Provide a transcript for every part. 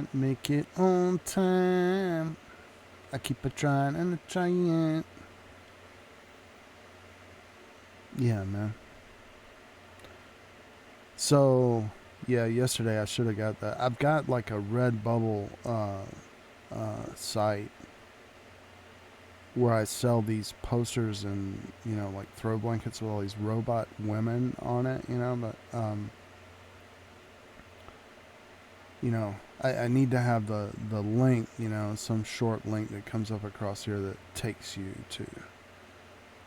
can't make it on time. I keep a trying and a trying. Yeah, man. So, yeah, yesterday I should have got that. I've got like a Redbubble site where I sell these posters and, like throw blankets with all these robot women on it, but I need to have the link, some short link that comes up across here that takes you to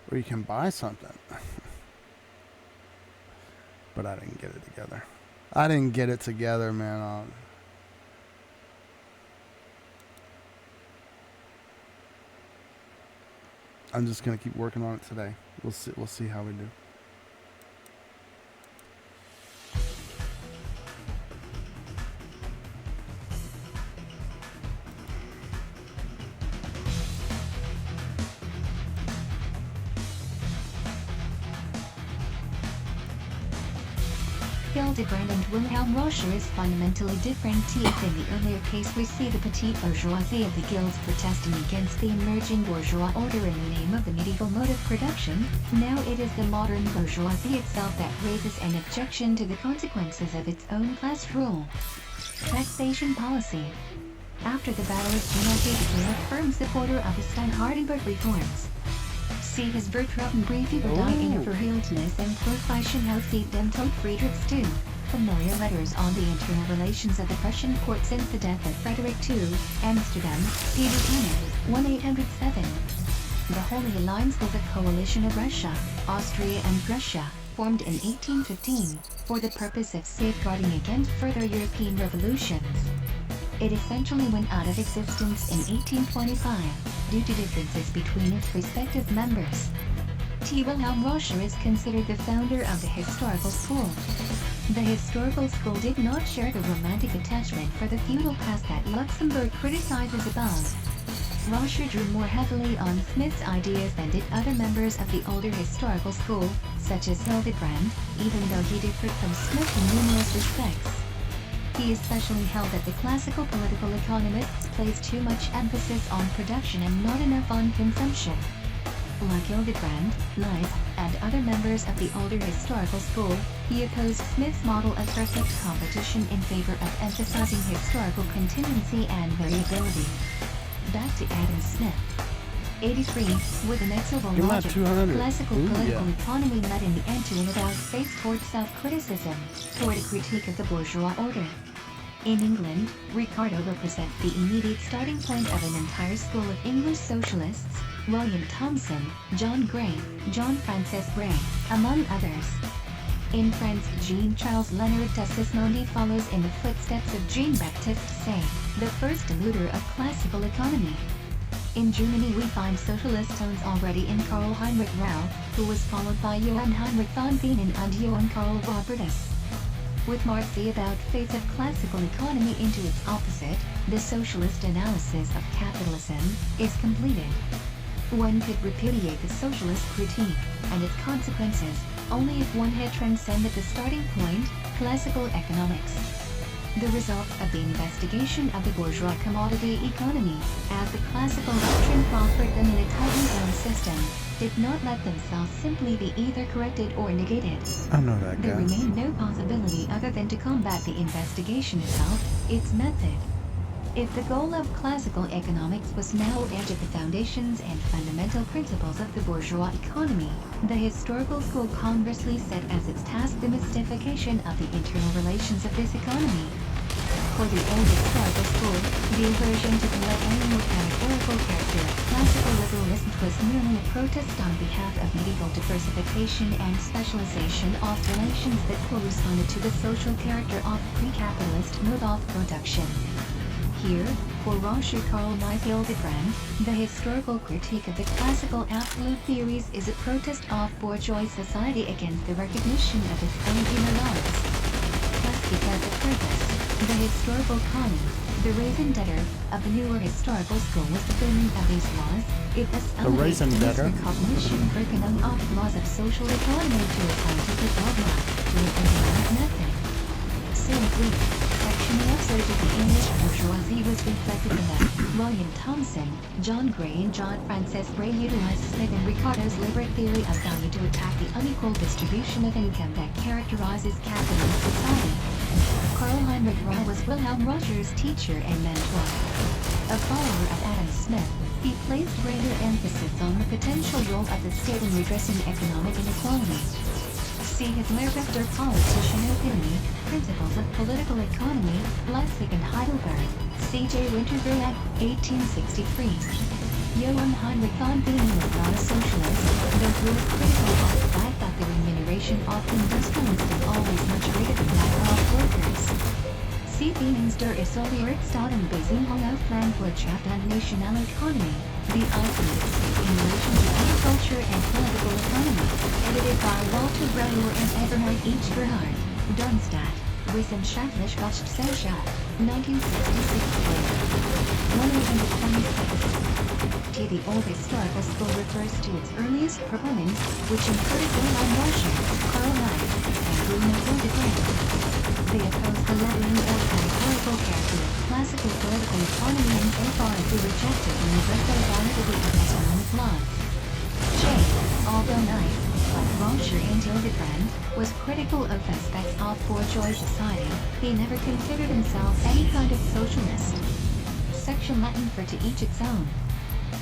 where you can buy something. But I didn't get it together. I didn't get it together, man. I'm just gonna keep working on it today. We'll see. We'll see how we do. Hildebrand and Wilhelm Roscher is fundamentally different. If in the earlier case we see the petite bourgeoisie of the guilds protesting against the emerging bourgeois order in the name of the medieval mode of production, now it is the modern bourgeoisie itself that raises an objection to the consequences of its own class rule. Taxation policy. After the Battle of Jena, he became a firm supporter of the Stein-Hardenberg reforms. See his Vertrautenbrief über die Verhältnis and Verfleischung aus dem Tod Friedrichs II. Familiar letters on the internal relations of the Prussian court since the death of Frederick II, Amsterdam, Peter Tanner, 1807. The Holy Alliance was a coalition of Russia, Austria and Prussia, formed in 1815, for the purpose of safeguarding against further European revolutions. It essentially went out of existence in 1825, due to differences between its respective members. Wilhelm Roscher is considered the founder of the historical school. The historical school did not share the romantic attachment for the feudal past that Luxemburg criticizes above. Roscher drew more heavily on Smith's ideas than did other members of the older historical school, such as Hildebrand, even though he differed from Smith in numerous respects. He especially held that the classical political economists placed too much emphasis on production and not enough on consumption. Like Hildebrand, Leys, and other members of the older historical school, he opposed Smith's model of perfect competition in favor of emphasizing historical contingency and variability. Back to Adam Smith. 83, with inexorable logic, classical political economy led in the end to an about face toward self-criticism, toward a critique of the bourgeois order. In England, Ricardo represents the immediate starting point of an entire school of English socialists, William Thomson, John Gray, John Francis Gray, among others. In France, Jean-Charles Leonard de Sismondi follows in the footsteps of Jean-Baptiste Say, the first deluder of classical economy. In Germany we find socialist tones already in Karl Heinrich Rau, who was followed by Johann Heinrich von Wienen and Johann Karl Robertus. With Marx's about face of classical economy into its opposite, the socialist analysis of capitalism is completed. One could repudiate the socialist critique, and its consequences, only if one had transcended the starting point, classical economics. The results of the investigation of the bourgeois commodity economy, as the classical doctrine proffered them in a tightly bound system, did not let themselves simply be either corrected or negated. I know that guy. There remained no possibility other than to combat the investigation itself, its method. If the goal of classical economics was now edge of the foundations and fundamental principles of the bourgeois economy, the historical school conversely set as its task the mystification of the internal relations of this economy. For the old historical school, the aversion to the more categorical character of classical liberalism was merely a protest on behalf of medieval diversification and specialization of relations that corresponded to the social character of pre-capitalist mode of production. Here, for Roscher Karl May Hildebrand, the historical critique of the classical absolute theories is a protest of bourgeois society against the recognition of its own inner laws. Thus because of purpose, the historical canon, the raison d'etre, of the newer historical school was the filming of these laws, it thus elevates this recognition curriculum of laws of social economy to a scientific dogma, to an economic method. Simply, section of the English bourgeois reflected in that William Thomson, John Gray and John Francis Gray utilized Smith and Ricardo's liberate theory of value to attack the unequal distribution of income that characterizes capitalist society. Karl Heinrich Rau was Wilhelm Roscher's teacher and mentor. A follower of Adam Smith, he placed greater emphasis on the potential role of the state in redressing economic inequality. See his Lehrbuch der politischen Ökonomie, Principles of Political Economy, Leipzig and Heidelberg, C.J. Winterberg, 1863. Johann Heinrich von Thiemann was not a socialist, though he was critical of the fact that the remuneration of industrialists is always much greater than that of workers. See Thiemann's Der Isolierichtstaat und Beziehung auf Landwirtschaft und Nationalökonomie, the isolated state in relation to agriculture and political economy, edited by Walter Breuer and Eberhard H. Gerhard, Darmstadt, Wissenschaftliche Gesellschaft, 1966. 126. The old historical school refers to its earliest proponents, which included Wilhelm Roscher, Karl May, and Bruno Hildebrand. They opposed the leveling or categorical character of classical political economy insofar as they rejected the universal validity of economic laws. J. Although Knight, like Roscher and Hildebrand, was critical of aspects of bourgeois society, he never considered himself any kind of socialist. Section Latin for To Each Its Own.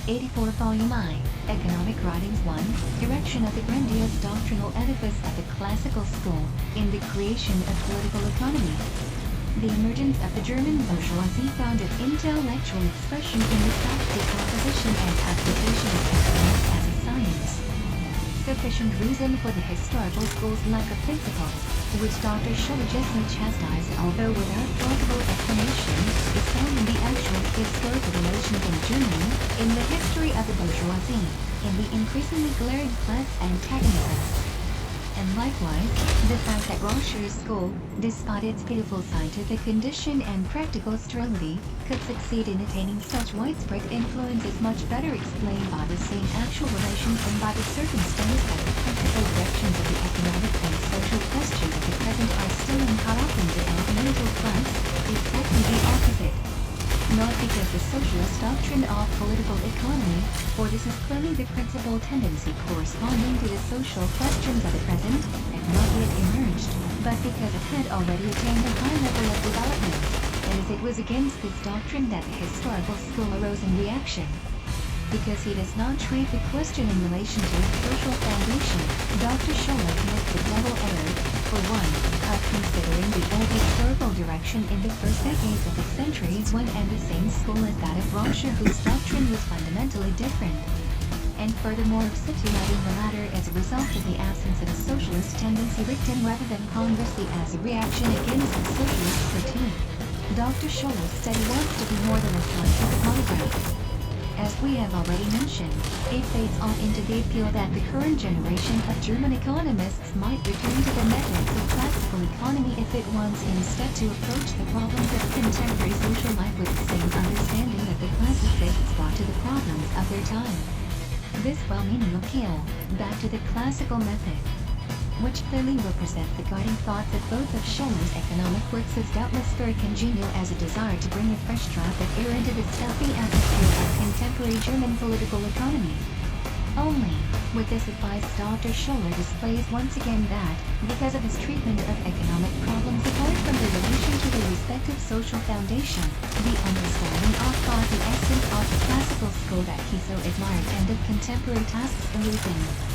84 Volume I, Economic Writings 1, Direction of the Grandiose Doctrinal Edifice of the Classical School, in the Creation of Political Economy. The emergence of the German bourgeoisie found its intellectual expression in the practical composition and application of economics as a science. Sufficient reason for the historical school's lack of principles, which Dr. Scholler justly chastised although without plausible explanation, is found in the actual historical relations in Germany, in the history of the bourgeoisie, in the increasingly glaring class antagonisms. And likewise, the fact that Roscher's school, despite its pitiful scientific condition and practical sterility, could succeed in attaining such widespread influence is much better explained by the same actual relations and by the circumstance that the principal directions of the economic and social questions of the present are still caught up in the middle class, exactly the opposite. Not because the socialist doctrine of political economy, for this is clearly the principal tendency corresponding to the social questions of the present, had not yet emerged, but because it had already attained a high level of development, and as it was against this doctrine that the historical school arose in reaction. Because he does not treat the question in relation to its social foundation, Dr. Scholler commits the double error, for one, of considering the old historical direction in the first decades of the century as one and the same school as that of Roscher, whose doctrine was fundamentally different, and furthermore of situating the latter as a result of the absence of a socialist tendency written rather than conversely as a reaction against the socialist critique. Dr. Scholler's study wants to be more than a scientific monograph. As we have already mentioned, it fades off into the appeal that the current generation of German economists might return to the methods of classical economy if it wants instead to approach the problems of contemporary social life with the same understanding that the classicists brought to the problems of their time. This well-meaning appeal, back to the classical method, which clearly represent the guiding thoughts of both of Scholler's economic works, is doubtless very congenial as a desire to bring a fresh draught of air into the stuffy atmosphere of contemporary German political economy. Only, with this advice Dr. Scholler displays once again that, because of his treatment of economic problems apart from their relation to their respective social foundation, the understanding of thought the essence of the classical school that he so admired and of contemporary tasks elusive.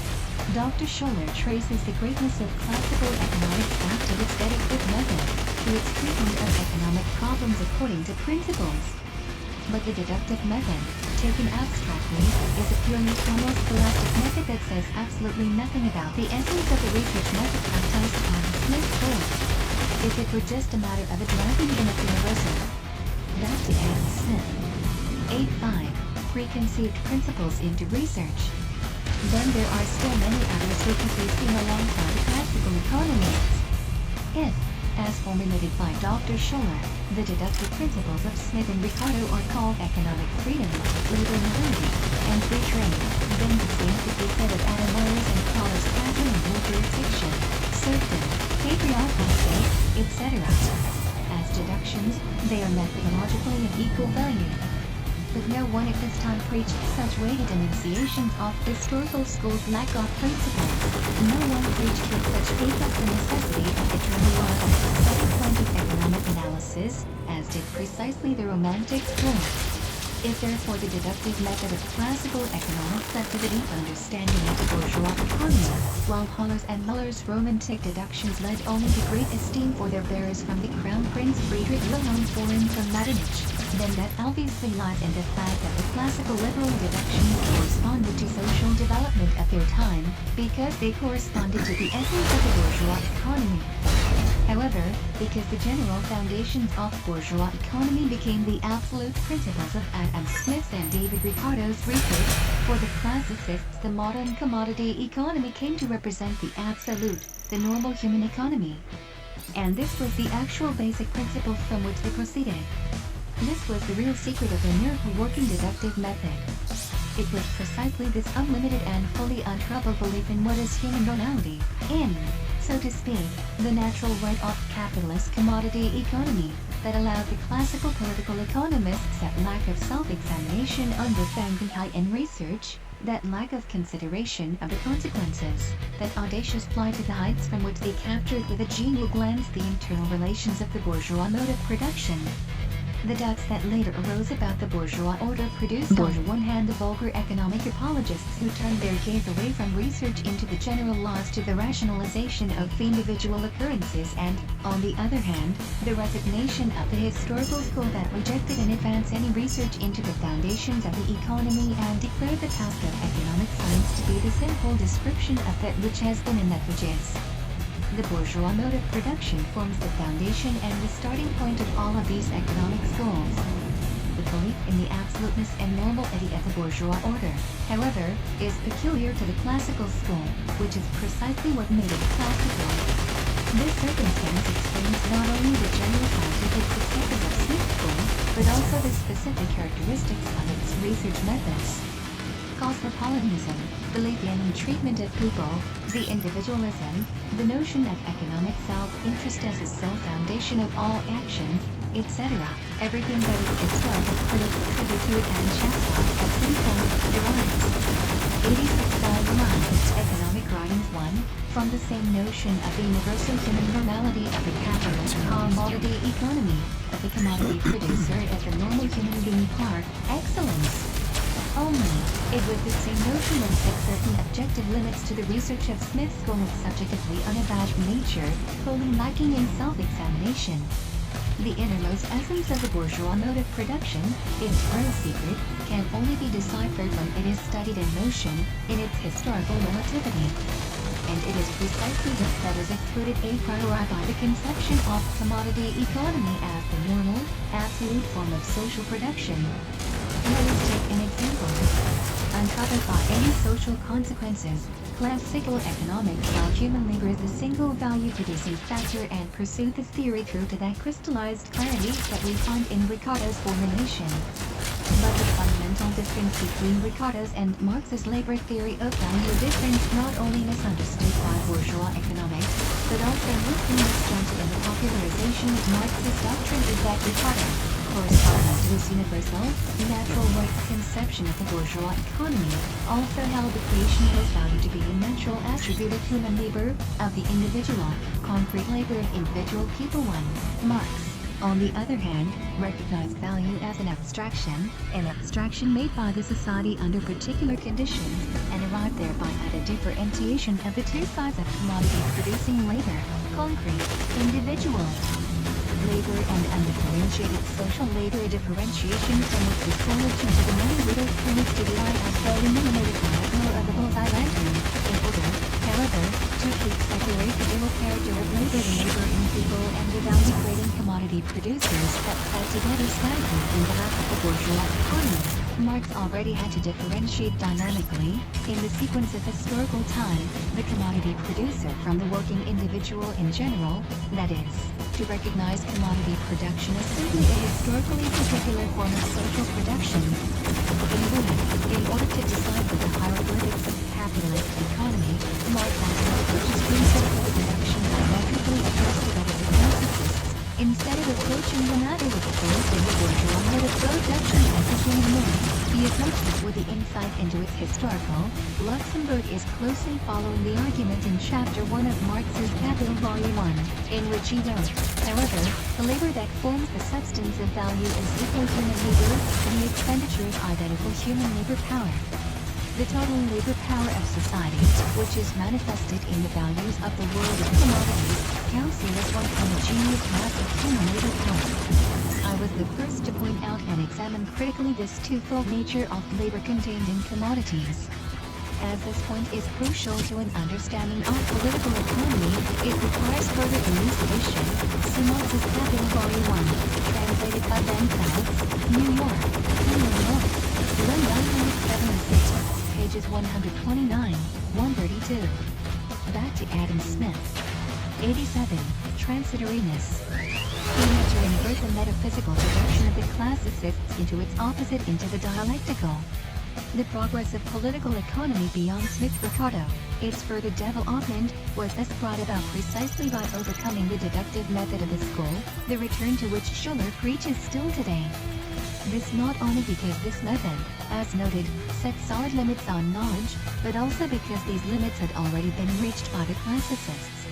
Dr. Scholler traces the greatness of classical economics back to its deductive method, to its treatment of economic problems according to principles. But the deductive method, taken abstractly, is a purely formal scholastic method that says absolutely nothing about the essence of the research method practiced by the Smith School. If it were just a matter of advancing in its universal. Back to Adam Smith. 8.5. Preconceived principles into research. Then there are still many others who could be seen alongside the classical economists. If, as formulated by Dr. Scholler, the deductive principles of Smith and Ricardo are called economic freedom, labor mobility, and free trade, then the same could be said of Adam Myers and Coller's pattern of jurisdiction, serfdom, patriarchal state, etc. As to deductions, they are methodologically of equal value. But no one at this time preached such weighted enunciations of historical school's lack of principles. No one preached with such faith of the necessity of the true of a study point of economic analysis, as did precisely the Romantic school. If therefore the deductive method of classical economics led to the deep understanding of the bourgeois economy, while Haller's and Muller's Romantic deductions led only to great esteem for their bearers from the Crown Prince Friedrich Wilhelm Foreign from Ladinich, then that obviously lies in the fact that the classical liberal deductions corresponded to social development of their time, because they corresponded to the essence of the bourgeois economy. However, because the general foundations of bourgeois economy became the absolute principles of Adam Smith's and David Ricardo's research, for the classicists the modern commodity economy came to represent the absolute, the normal human economy. And this was the actual basic principle from which they proceeded. This was the real secret of their miracle working deductive method. It was precisely this unlimited and fully untroubled belief in what is human normality, in, so to speak, the natural right of capitalist commodity economy, that allowed the classical political economists that lack of self-examination under Fahrenheit in research, that lack of consideration of the consequences, that audacious flight to the heights from which they captured with a genial glance the internal relations of the bourgeois mode of production. The doubts that later arose about the bourgeois order produced on the one hand the vulgar economic apologists who turned their gaze away from research into the general laws to the rationalization of individual occurrences and, on the other hand, the resignation of the historical school that rejected in advance any research into the foundations of the economy and declared the task of economic science to be the simple description of that which has been and that which is. The bourgeois mode of production forms the foundation and the starting point of all of these economic schools. The belief in the absoluteness and normality of the bourgeois order, however, is peculiar to the classical school, which is precisely what made it classical. This circumstance explains not only the general scientific successes of Smith's school, but also the specific characteristics of its research methods. Cosmopolitanism, belief in and treatment of people, the individualism, the notion of economic self-interest as a sole foundation of all actions, etc. Everything that is itself a critic attributed to it and chastised as sinful, derives. 86.1 Economic Writings 1, from the same notion of the universal human normality of the capitalist commodity economy, of the commodity producer as the normal human being par excellence. Only, it was the same notion that set certain objective limits to the research of Smith's school of subjectively unabashed nature, wholly lacking in self-examination. The innermost essence of the bourgeois mode of production, its real secret, can only be deciphered when it is studied in motion, in its historical relativity. And it is precisely this that is excluded a priori by the conception of commodity economy as the normal, absolute form of social production. Let us take an example. Uncovered by any social consequences, classical economics while human labor is the single value-producing factor and pursue this theory through to that crystallized clarity that we find in Ricardo's formulation. But the fundamental difference between Ricardo's and Marx's labor theory of value difference not only misunderstood by bourgeois economics, but also loosely misjudged in the popularization of Marx's doctrine is that Ricardo, corresponding to his universal, natural right conception of the bourgeois economy, also held the creation of value to be a natural attribute of human labor, of the individual, concrete labor of individual people. Marx, on the other hand, recognized value as an abstraction made by the society under particular conditions, and arrived thereby at a differentiation of the two sides of commodity-producing labor, concrete, individual labor and undifferentiated social labor, a differentiation from which the solution to the many riddles permits to lie as though illuminated by a glow of the bullseye lantern, in order, however, to keep separate the dual character of labor in people and the value-creating commodity producers that fed together stagnant in behalf of the bourgeois economy. Marx already had to differentiate dynamically, in the sequence of historical time, the commodity producer from the working individual in general, that is, to recognize commodity production as simply a historically particular form of social production. In order to decipher the hieroglyphics of capitalist economy, Marx had to approach his principle of production diametrically opposed to that of the classicists, Instead of approaching the matter with the holistic bourgeois mode of production as a human norm, he approached it with the insight into its historical. Luxemburg is closely following the argument in Chapter 1 of Marx's Capital Volume 1, in which he wrote, however, the labor that forms the substance of value is equal human labor, and the expenditures are that equal human labor power. The total labor power of society, which is manifested in the values of the world of commodities, counts here as one homogeneous mass of human labor power. I was the first to point out and examine critically this twofold nature of labor contained in commodities. As this point is crucial to an understanding of political economy, it requires further elucidation. See Marx's Capital Volume 1, translated by Ben Fouts, New York, Illinois, Lund 976. Pages 129, 132. Back to Adam Smith. 87. Transitoriness. He had to invert the metaphysical direction of the classicists into its opposite, into the dialectical. The progress of political economy beyond Smith-Ricardo, its further development, was thus brought about precisely by overcoming the deductive method of the school, the return to which Schuller preaches still today. This not only because this method, as noted, set solid limits on knowledge, but also because these limits had already been reached by the classicists.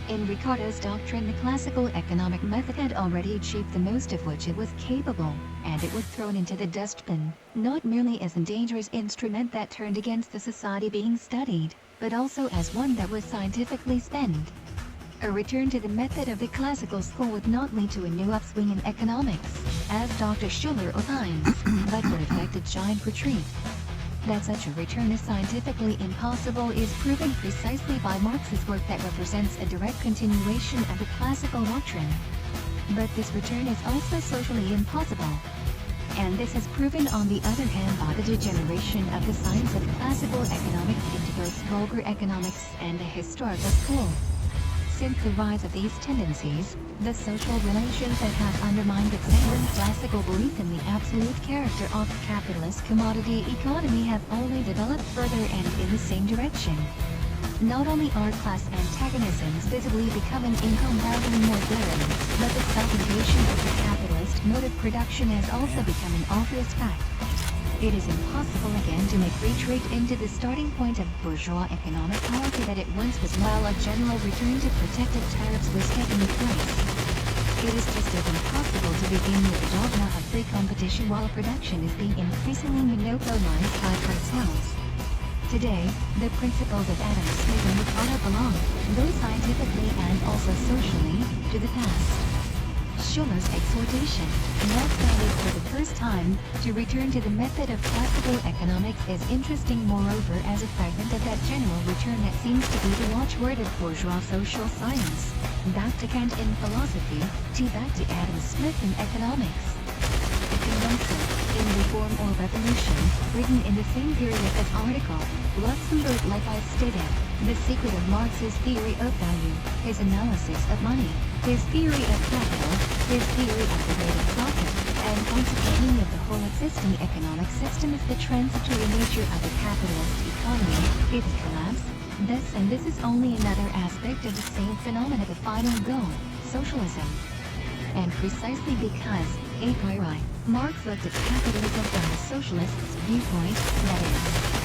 In Ricardo's doctrine, the classical economic method had already achieved the most of which it was capable, and it was thrown into the dustbin, not merely as a dangerous instrument that turned against the society being studied, but also as one that was scientifically spent. A return to the method of the classical school would not lead to a new upswing in economics, as Dr. Schuller opines, but would effect a giant retreat. That such a return is scientifically impossible is proven precisely by Marx's work that represents a direct continuation of the classical doctrine. But this return is also socially impossible. And this is proven on the other hand by the degeneration of the science of classical economics into both vulgar economics and the historical school. Since the rise of these tendencies, the social relations that have undermined the sanguine classical belief in the absolute character of capitalist commodity economy have only developed further and in the same direction. Not only are class antagonisms visibly becoming incomparably more glaring, but the self-negation of the capitalist mode of production has also become an obvious fact. It is impossible again to make retreat into the starting point of bourgeois economic policy that it once was while a general return to protective tariffs was taking place. It is just as impossible to begin with the dogma of free competition while production is being increasingly monopolized by cartels. Today, the principles of Adam Smith and Ricardo belong, both scientifically and also socially, to the past. Schuller's exhortation, now founded for the first time, to return to the method of classical economics is interesting moreover as a fragment of that general return that seems to be the watchword of bourgeois social science. Back to Kant in philosophy, back to Adam Smith in economics. Condenser, in Reform or Revolution, written in the same period as article, Luxemburg, like I stated, the secret of Marx's theory of value, his analysis of money, his theory of capital, his theory of the rate of profit, and consequently of the whole existing economic system is the transitory nature of the capitalist economy, its collapse. This is only another aspect of the same phenomena, the final goal, socialism. And precisely because, a priori, Marx looked at capitalism from the socialist's viewpoint, that is,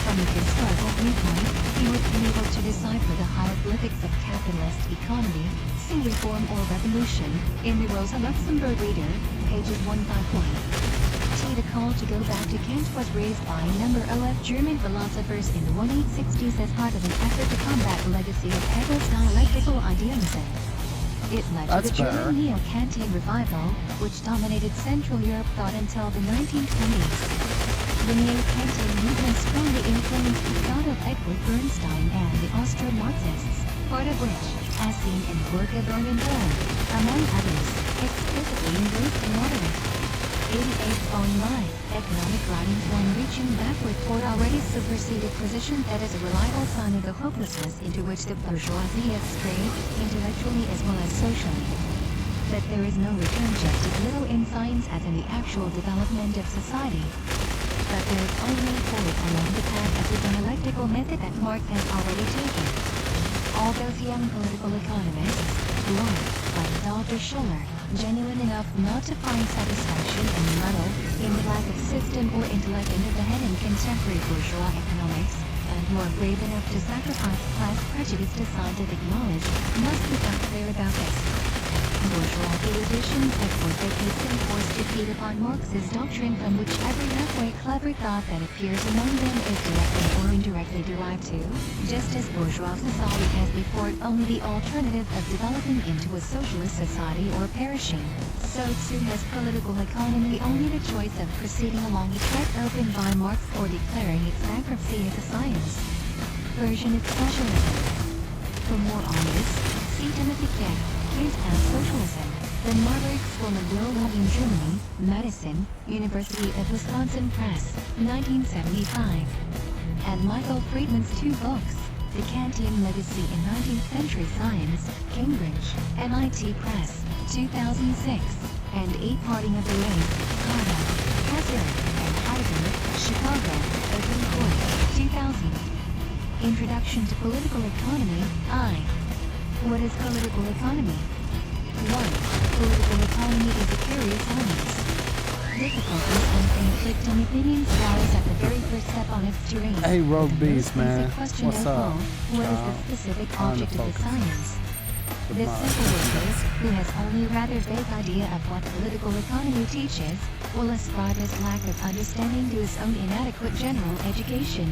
from the historical viewpoint, he would be able to decipher the hieroglyphics of capitalist economy, see Reform or Revolution, in the Rosa Luxemburg Reader, pages 151. The call to go back to Kant was raised by a number of German philosophers in the 1860s as part of an effort to combat the legacy of Hegel's dialectical idealism. It led to the German Neo-Kantian revival, which dominated Central Europe thought until the 1920s. The Neo-Kantian movement strongly influenced the thought of Edward Bernstein and the Austro-Marxists, part of which, as seen in the work of Erwin Bohm, among others, explicitly embraced the moderate 88 line, economic writings one reaching backward toward already superseded position that is a reliable sign of the hopelessness into which the bourgeoisie has strayed, intellectually as well as socially. That there is no return just as little in science as in the actual development of society. But there is only a forward along the path of the dialectical method that Marx has already taken. All those young political economists, like Dr. Schuller, genuine enough not to find satisfaction and muddle in the lack of system or intellect into the head in contemporary bourgeois economics, and more brave enough to sacrifice class prejudice to scientific knowledge, must become clear about this. Bourgeois erudition at fortification forced to feed upon Marx's doctrine from which every halfway clever thought that appears among them is directly or indirectly derived to, just as bourgeois society has before it only the alternative of developing into a socialist society or perishing, so too has political economy only the choice of proceeding along the track opened by Marx or declaring its bankruptcy as a science. Version its socialism. For more on this, see Timothy Keck, Kant and Socialism, the Marburg School of Wilhelmine, Germany, Madison, University of Wisconsin Press, 1975. And Michael Friedman's two books, The Kantian Legacy in 19th Century Science, Cambridge, MIT Press, 2006, and A Parting of the Ways, Carter, Kasser, and Heidegger, Chicago, Open Court, 2000. Introduction to Political Economy, I. What is political economy? 1. Political economy is a curious science. Difficulties and conflicting opinions rise at the very first step on its terrain. Hey, Rogue The most Beast, man. basic question What's of up? all, what is the specific Trying to object of the focus. science? The simple worker, who has only a rather vague idea of what political economy teaches, will ascribe his lack of understanding to his own inadequate general education.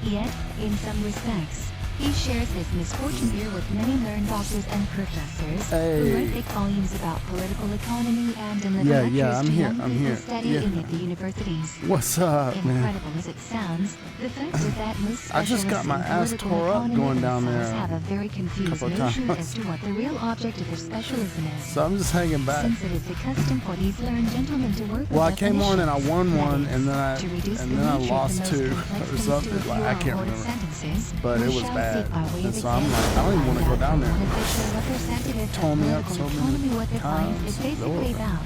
Yet, in some respects, he shares his misfortune here with many learned doctors and professors who write thick volumes about political economy and deliver lectures I'm to here, young I'm people here. studying at the universities. What's up, man? Incredible as it sounds, the fact is that most I just got specialists my in ass political tore up economy going down themselves there have a very confused couple of notion times. as to what the real object of their specialism is. So I'm just hanging back. Since it is the custom for these learned gentlemen to work with Well, I came on and I definitions, won that one, is, and then I to reduce the lost nature of the most two complex or things to something. a Like, few I can't ordered remember. sentences, But we it was shall bad. seek by way of And so I'm example like, I don't even to want to find go down out there. from one official representative of Told me up political so many economy what their science is times. basically Lord. about.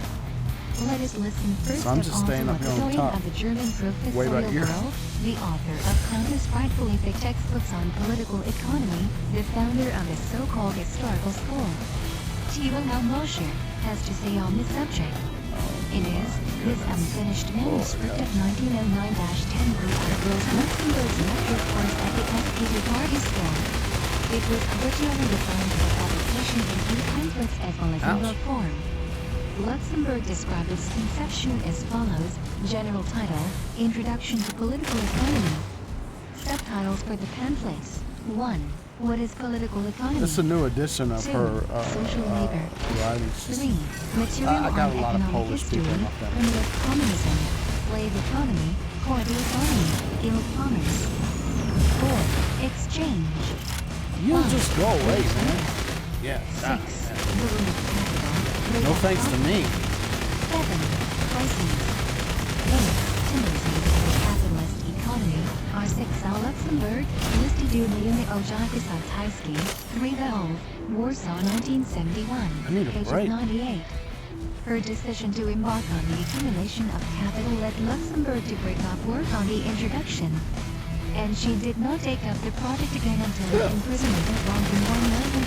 Let us listen first So I'm of just all to staying up what here the on historian top. of the German Way back professorial here. world, the author of countless frightfully thick textbooks on political economy, the founder of the so-called historical school, T. Wilhelm Mosher, has to say on this subject. In his unfinished manuscript of 1909-10 grew out of Rose Luxemburg's lecture course at the Peter Party School. It was originally designed for publication in e-pamphlets as well as in Ouch. book form. Luxemburg described its conception as follows: General title, Introduction to Political Economy. Subtitles for the pamphlets. 1. What is political economy? This is a new edition of 2. her Social labor. writings. 3. Material I got on a lot of economic Polish history, people in my family. primitive communism, slave economy, court economy, guild commerce. 4. Exchange. You 5. just go away, man. Yeah. 6. that- The rule of capital. No thanks to me. 7. Crises. 8. Tendencies of the capitalist economy are 6. Luxemburg, listed in the Unit Ojakosatsky, 3 Valve, Warsaw 1971, I need a page break. 98. Her decision to embark on the accumulation of capital led Luxemburg to break off work on the introduction. And she did not take up the project again until her imprisonment at London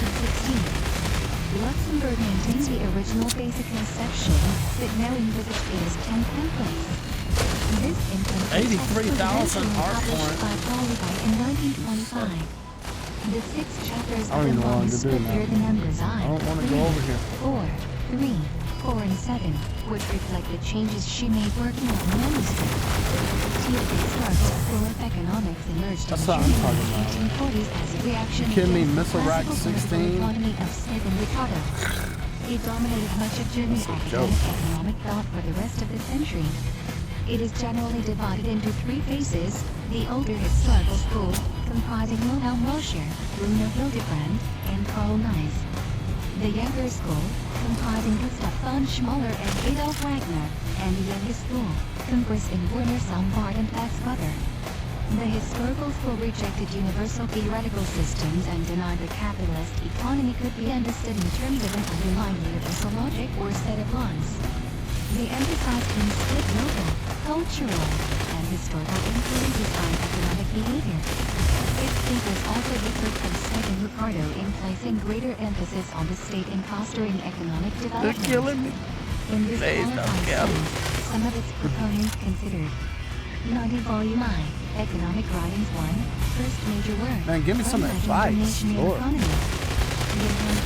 1916. Luxemburg maintained the original basic conception, but now envisaged it as 10 pamphlets. This incomplete text was 83,000 eventually art published points. by Pauli in 1925. The 6 chapters I don't of the even know what I'm to do manuscript now. bear the numbers I, I don't want to go over here. 4, 3, 4 and 7, which reflect the changes she made working on the manuscript. T.F. Stark's School of Economics emerged That's in what I'm Germany talking in the about. 1840s as a reaction Kidding me, against the Missile Rack classical political 16? economy of Smith and Ricardo. It dominated much of German That's a academic joke. economic thought for the rest of the century. It is generally divided into 3 phases: the older historical school, comprising Wilhelm Mosher, Bruno Hildebrand, and Karl Neis; the younger school, comprising Gustav von Schmoller and Adolf Wagner; and the youngest school, comprising Werner Sombart and Max Weber. The historical school rejected universal theoretical systems and denied the capitalist economy could be understood in terms of an underlying universal logic or set of laws. They emphasized instead local, cultural, and historical influences on economic behavior. Its thinkers also differed from Stein and Ricardo in placing greater emphasis on the state in fostering economic They're development. killing me. In this Please don't qualified kill me. study, some of its proponents considered 90 Volume I, Economic Writings 1, First Major Work. Man, give me some advice, Lord.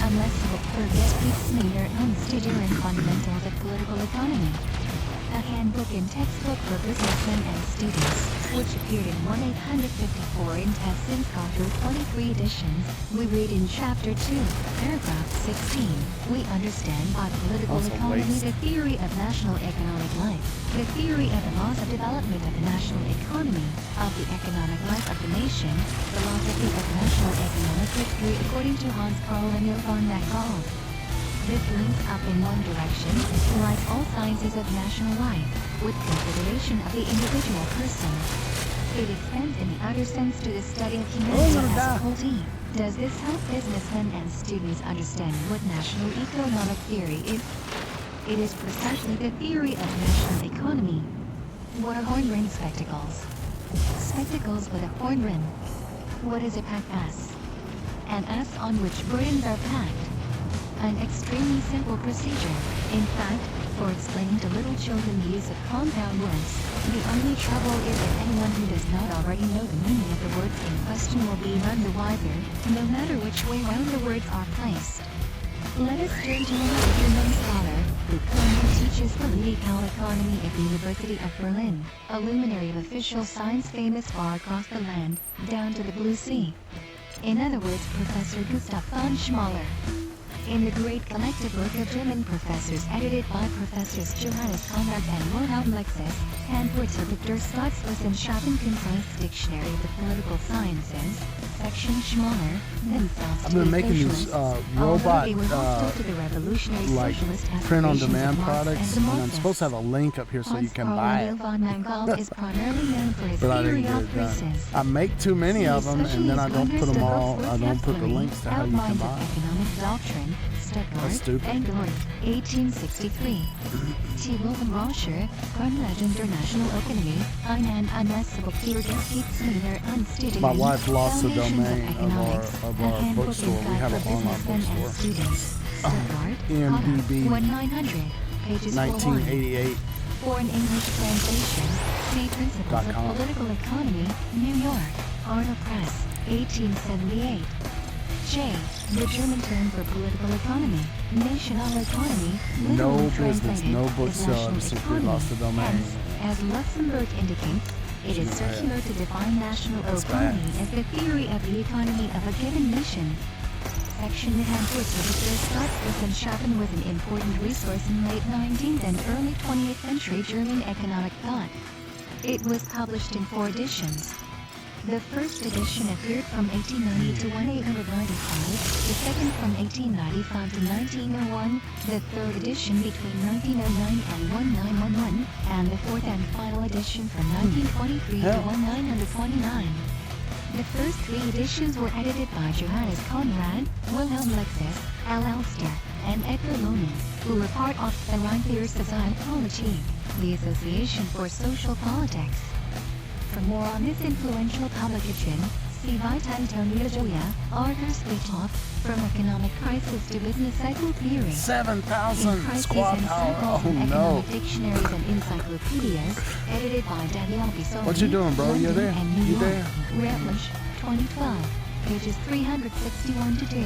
Unless Smear and Studier in Fundamentals of Political Economy. A handbook and textbook for businessmen and students, which appeared in 1/854 in Tesson's through 23 editions. We read in Chapter 2, Paragraph 16, we understand by political Also economy waste. the theory of national economic life, the theory of the laws of development of the national economy, of the economic life of the nation, philosophy of national economic history according to Hans Karl Emil von Mackall. This links up in one direction, like all sciences of national life, with consideration of the individual person. It extends in the outer sense to the study of humanity as a whole. Does this help businessmen and students understand what national economic theory is? It is precisely the theory of national economy. What are horn ring spectacles? Spectacles with a horn rim. What is a packed ass? An ass on which burdens are packed. An extremely simple procedure. In fact, for explaining to little children the use of compound words, the only trouble is that anyone who does not already know the meaning of the words in question will be none the wiser, no matter which way round the words are placed. Let us turn to another German scholar, who currently teaches political economy at the University of Berlin, a luminary of official science famous far across the land, down to the Blue Sea. In other words, Professor Gustav von Schmoller. In the great collected book of German professors edited by Professors Johannes Conrad and Wilhelm Lexis, Handwörterbuch der Staatswissenschaften Concise Dictionary of the Political Sciences, Section Schmoller, themselves I've to been be making these socialists, robot although they were hostile to the revolutionary like socialist print-on-demand aspirations of Marx products, and and I'm supposed to have a link up here so you can buy it. von Mankal is primarily known for his But I theory didn't get of it done. races. I make too many of them, and then I don't put them all. I don't put the links to how you can Outlines buy of them. Economic Doctrine, Stuttgart, stupid. England, 1863. T. Wilhelm Roscher, Grundlage International Economy, einen Anmessungspapier des Kriegsmüller Anstudien. My wife lost the Foundations domain Economics, of a our handbook bookstore. We and have guide an for online businessmen and bookstore. students. Stuttgart, EMDB, 1900, pages 401. 1988. For an English translation, see Principles .com. of Political Economy, New York, Arnold Press, 1878. J. The German term for political economy, national economy, No literally business, translated, no is bookseller national since we economy. lost the domain. Hence, as Luxembourg indicates, it is It's bad. circular to define national It's economy bad. as the theory of the economy of a given nation. Section Handwörterbuch Staatswissenschaften was an important resource in late 19th and early 20th century German economic thought. It was published in 4 editions. The first edition appeared from 1890 to 1895, the second from 1895 to 1901, the third edition between 1909 and 1911, and the fourth and final edition from 1923 to 1929. The first 3 editions were edited by Johannes Conrad, Wilhelm Lexis, Al Alster, and Edgar Lohmann, who were part of the Rheinfeier Sozialpolitik, the Association for Social Politics. For more on this influential publication, see Vita Antonia Joya, Arthur Splitoff, From Economic Crisis to Business Cycle Theory. 7,000 In Crises squad and power. Cycles Oh in no. Economic Dictionaries and Encyclopedias, edited by Daniel Bisoni. What you doing, bro? You London there? and New You York. there? Routledge, 2012, pages 361 to 2.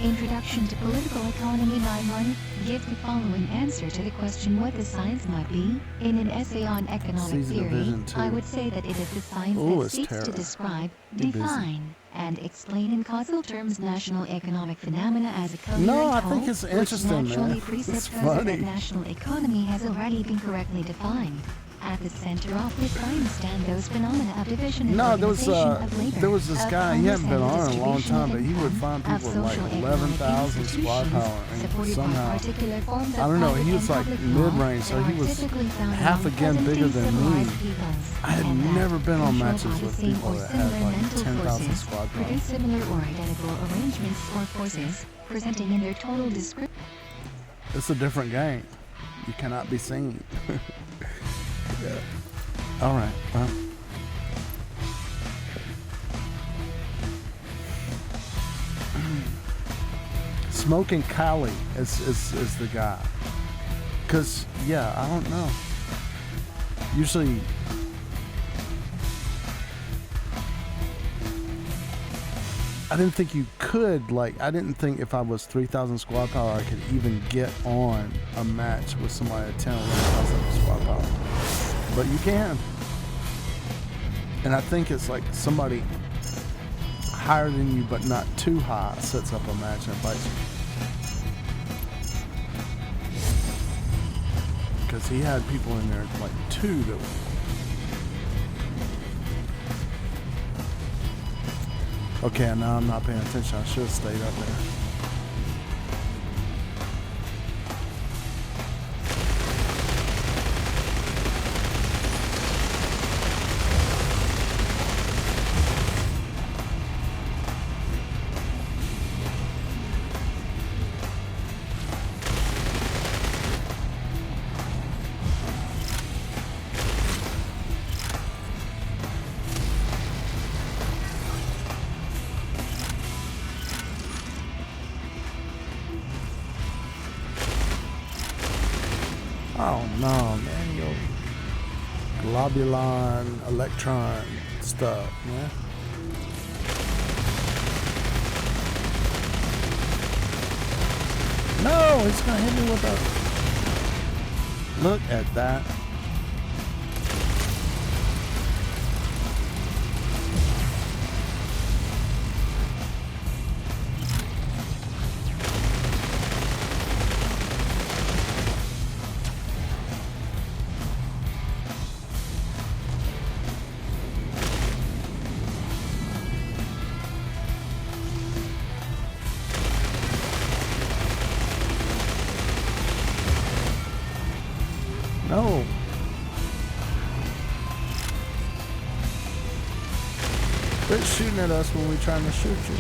Introduction to Political Economy 9-1 gives the following answer to the question what the science might be. In an essay on economic Season theory, Division 2. I would say that it is the science Ooh, that it's seeks terror. to describe, Be busy. define, and explain in causal terms national economic phenomena as a coherent No, I whole, think it's which interesting, naturally man. presupposes It's funny. that national economy has already been correctly defined. At the center of this science stand those phenomena of division and No, there was organization of labor, there was this of guy. He commerce hadn't been and the on in a long distribution time, of but he would income, find of people with like social 11,000 economic squad power, and supported by somehow particular forms of I don't know. private He was and like public law mid-range, so that he are was typically found half among again bigger than me. civilized peoples, I had and that, never been on controlled matches by the with same people or that had similar like mental 10,000 forces, squad power. produce similar or identical arrangements or forces, presenting in their total description. It's a different game. You cannot be seen. Yeah. All right. Well. Smoking Cali is the guy. Cause yeah, I don't know. Usually, I didn't think you could, like, I didn't think if I was 3,000 squad power I could even get on a match with somebody at 10 or 11,000 squad power. But you can. And I think it's like somebody higher than you but not too high sets up a match and fights you. Because he had people in there, like 2 that were. Okay, now I'm not paying attention. I should have stayed up there. Oh no, man, yo, globulon, electron stuff, man. No, he's gonna hit me with a. Look at that. No. Quit shooting at us when we're trying to shoot you.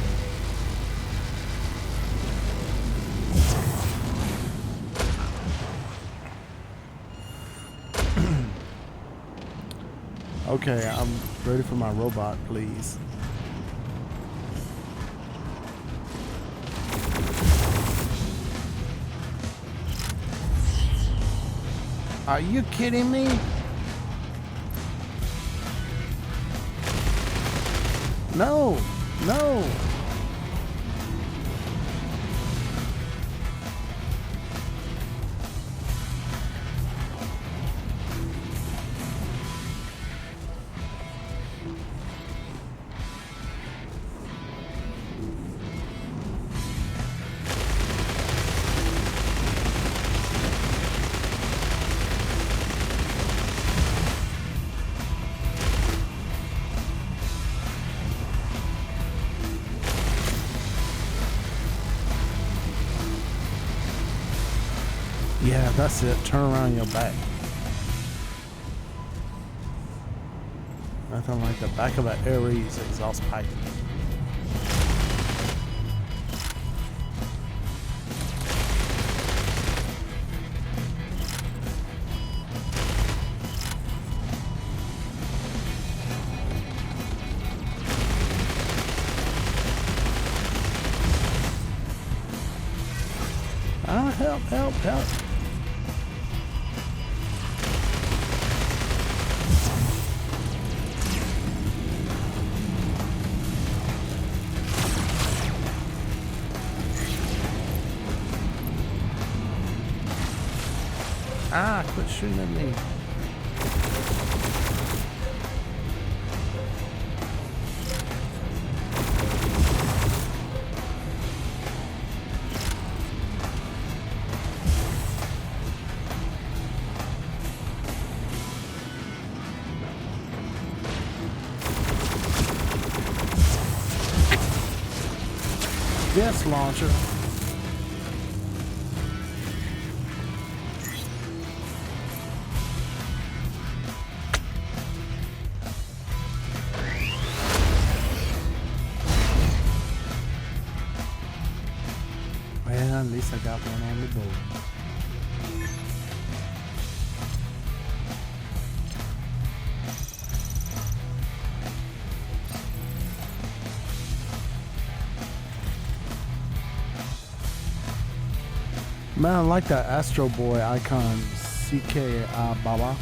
Okay, I'm ready for my robot, please. Are you kidding me? No, no. Yeah, that's it. Turn around your back. Nothing like the back of an Aries exhaust pipe. Ah, help, help, help. Ah, quit shooting at me. This launcher. Well, at least I got one on the board. Man, I like that Astro Boy icon, CK Baba.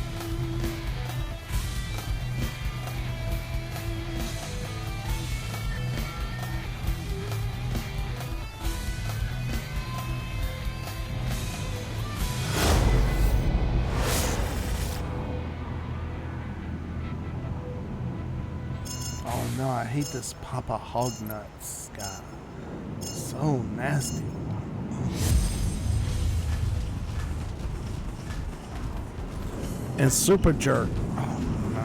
Oh no, I hate this Papa Hog Nuts guy. So nasty. And Super Jerk. Oh no.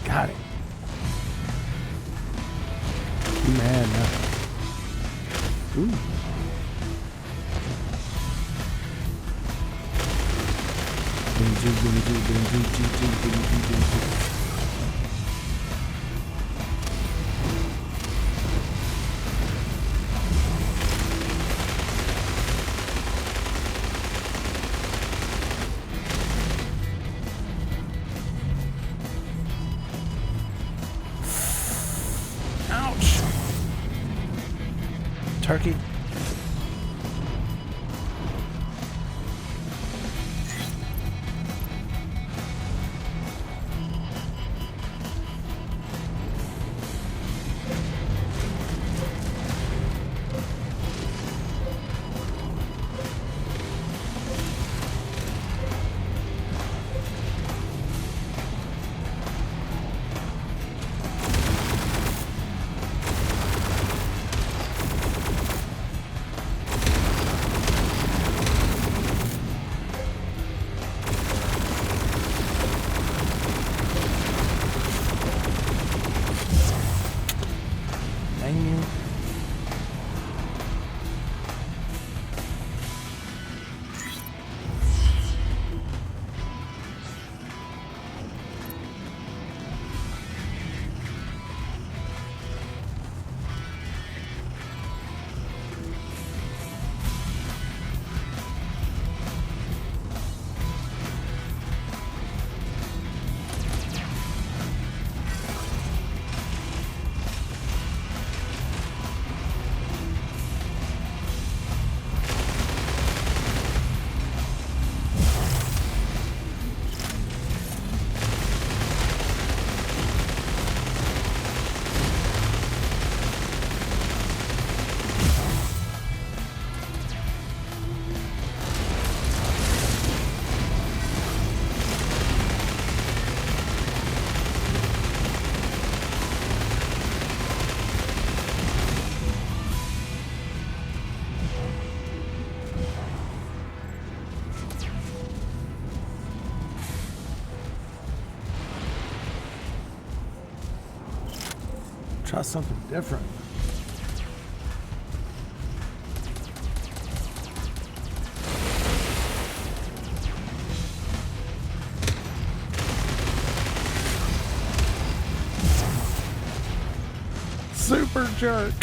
Got it. Man. Ooh. Ouch. Turkey. Dang you. Try something different. Super Jerk.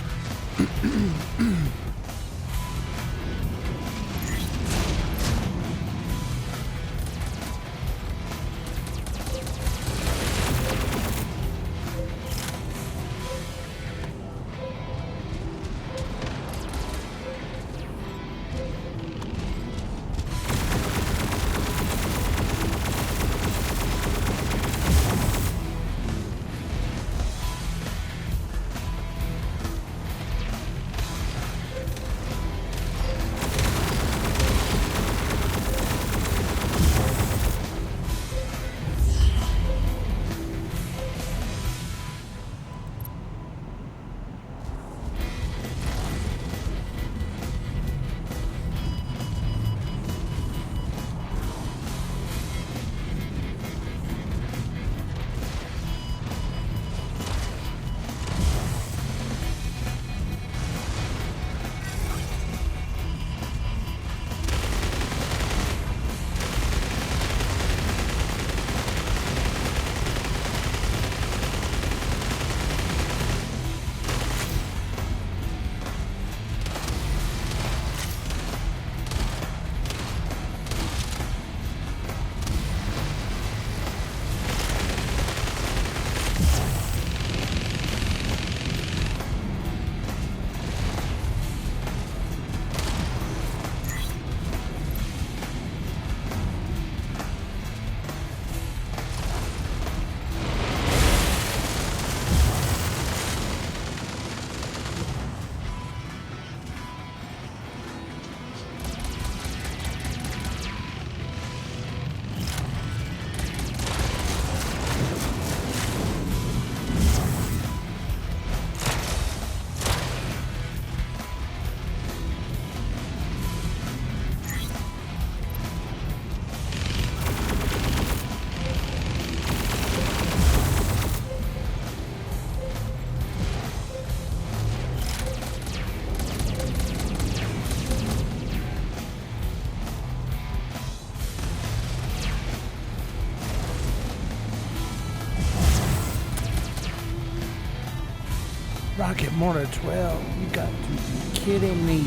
Rocket Mortar 12. You got to be kidding me.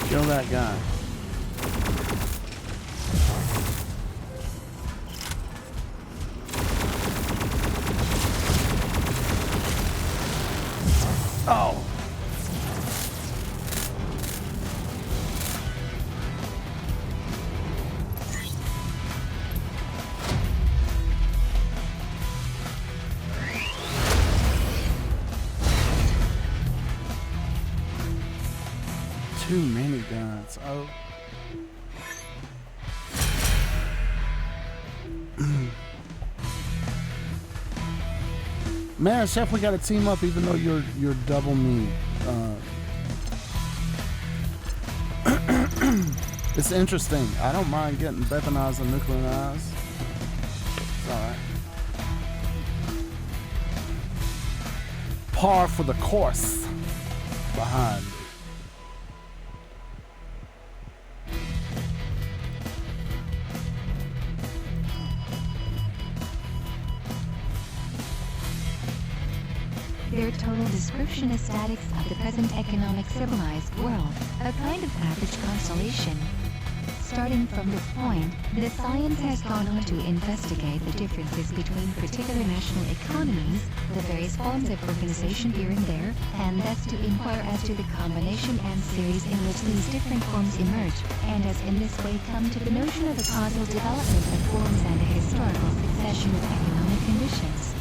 Kill that guy. Oh. Too many guns. Oh. Man, Chef, we gotta team up even though you're double me. It's interesting. I don't mind getting weaponized and nuclearized. It's alright. Par for the course behind. Their total description is statics of the present economic civilized world, a kind of average constellation. Starting from this point, the science has gone on to investigate the differences between particular national economies, the various forms of organization here and there, and thus to inquire as to the combination and series in which these different forms emerge, and has in this way come to the notion of a causal development of forms and a historical succession of economic conditions.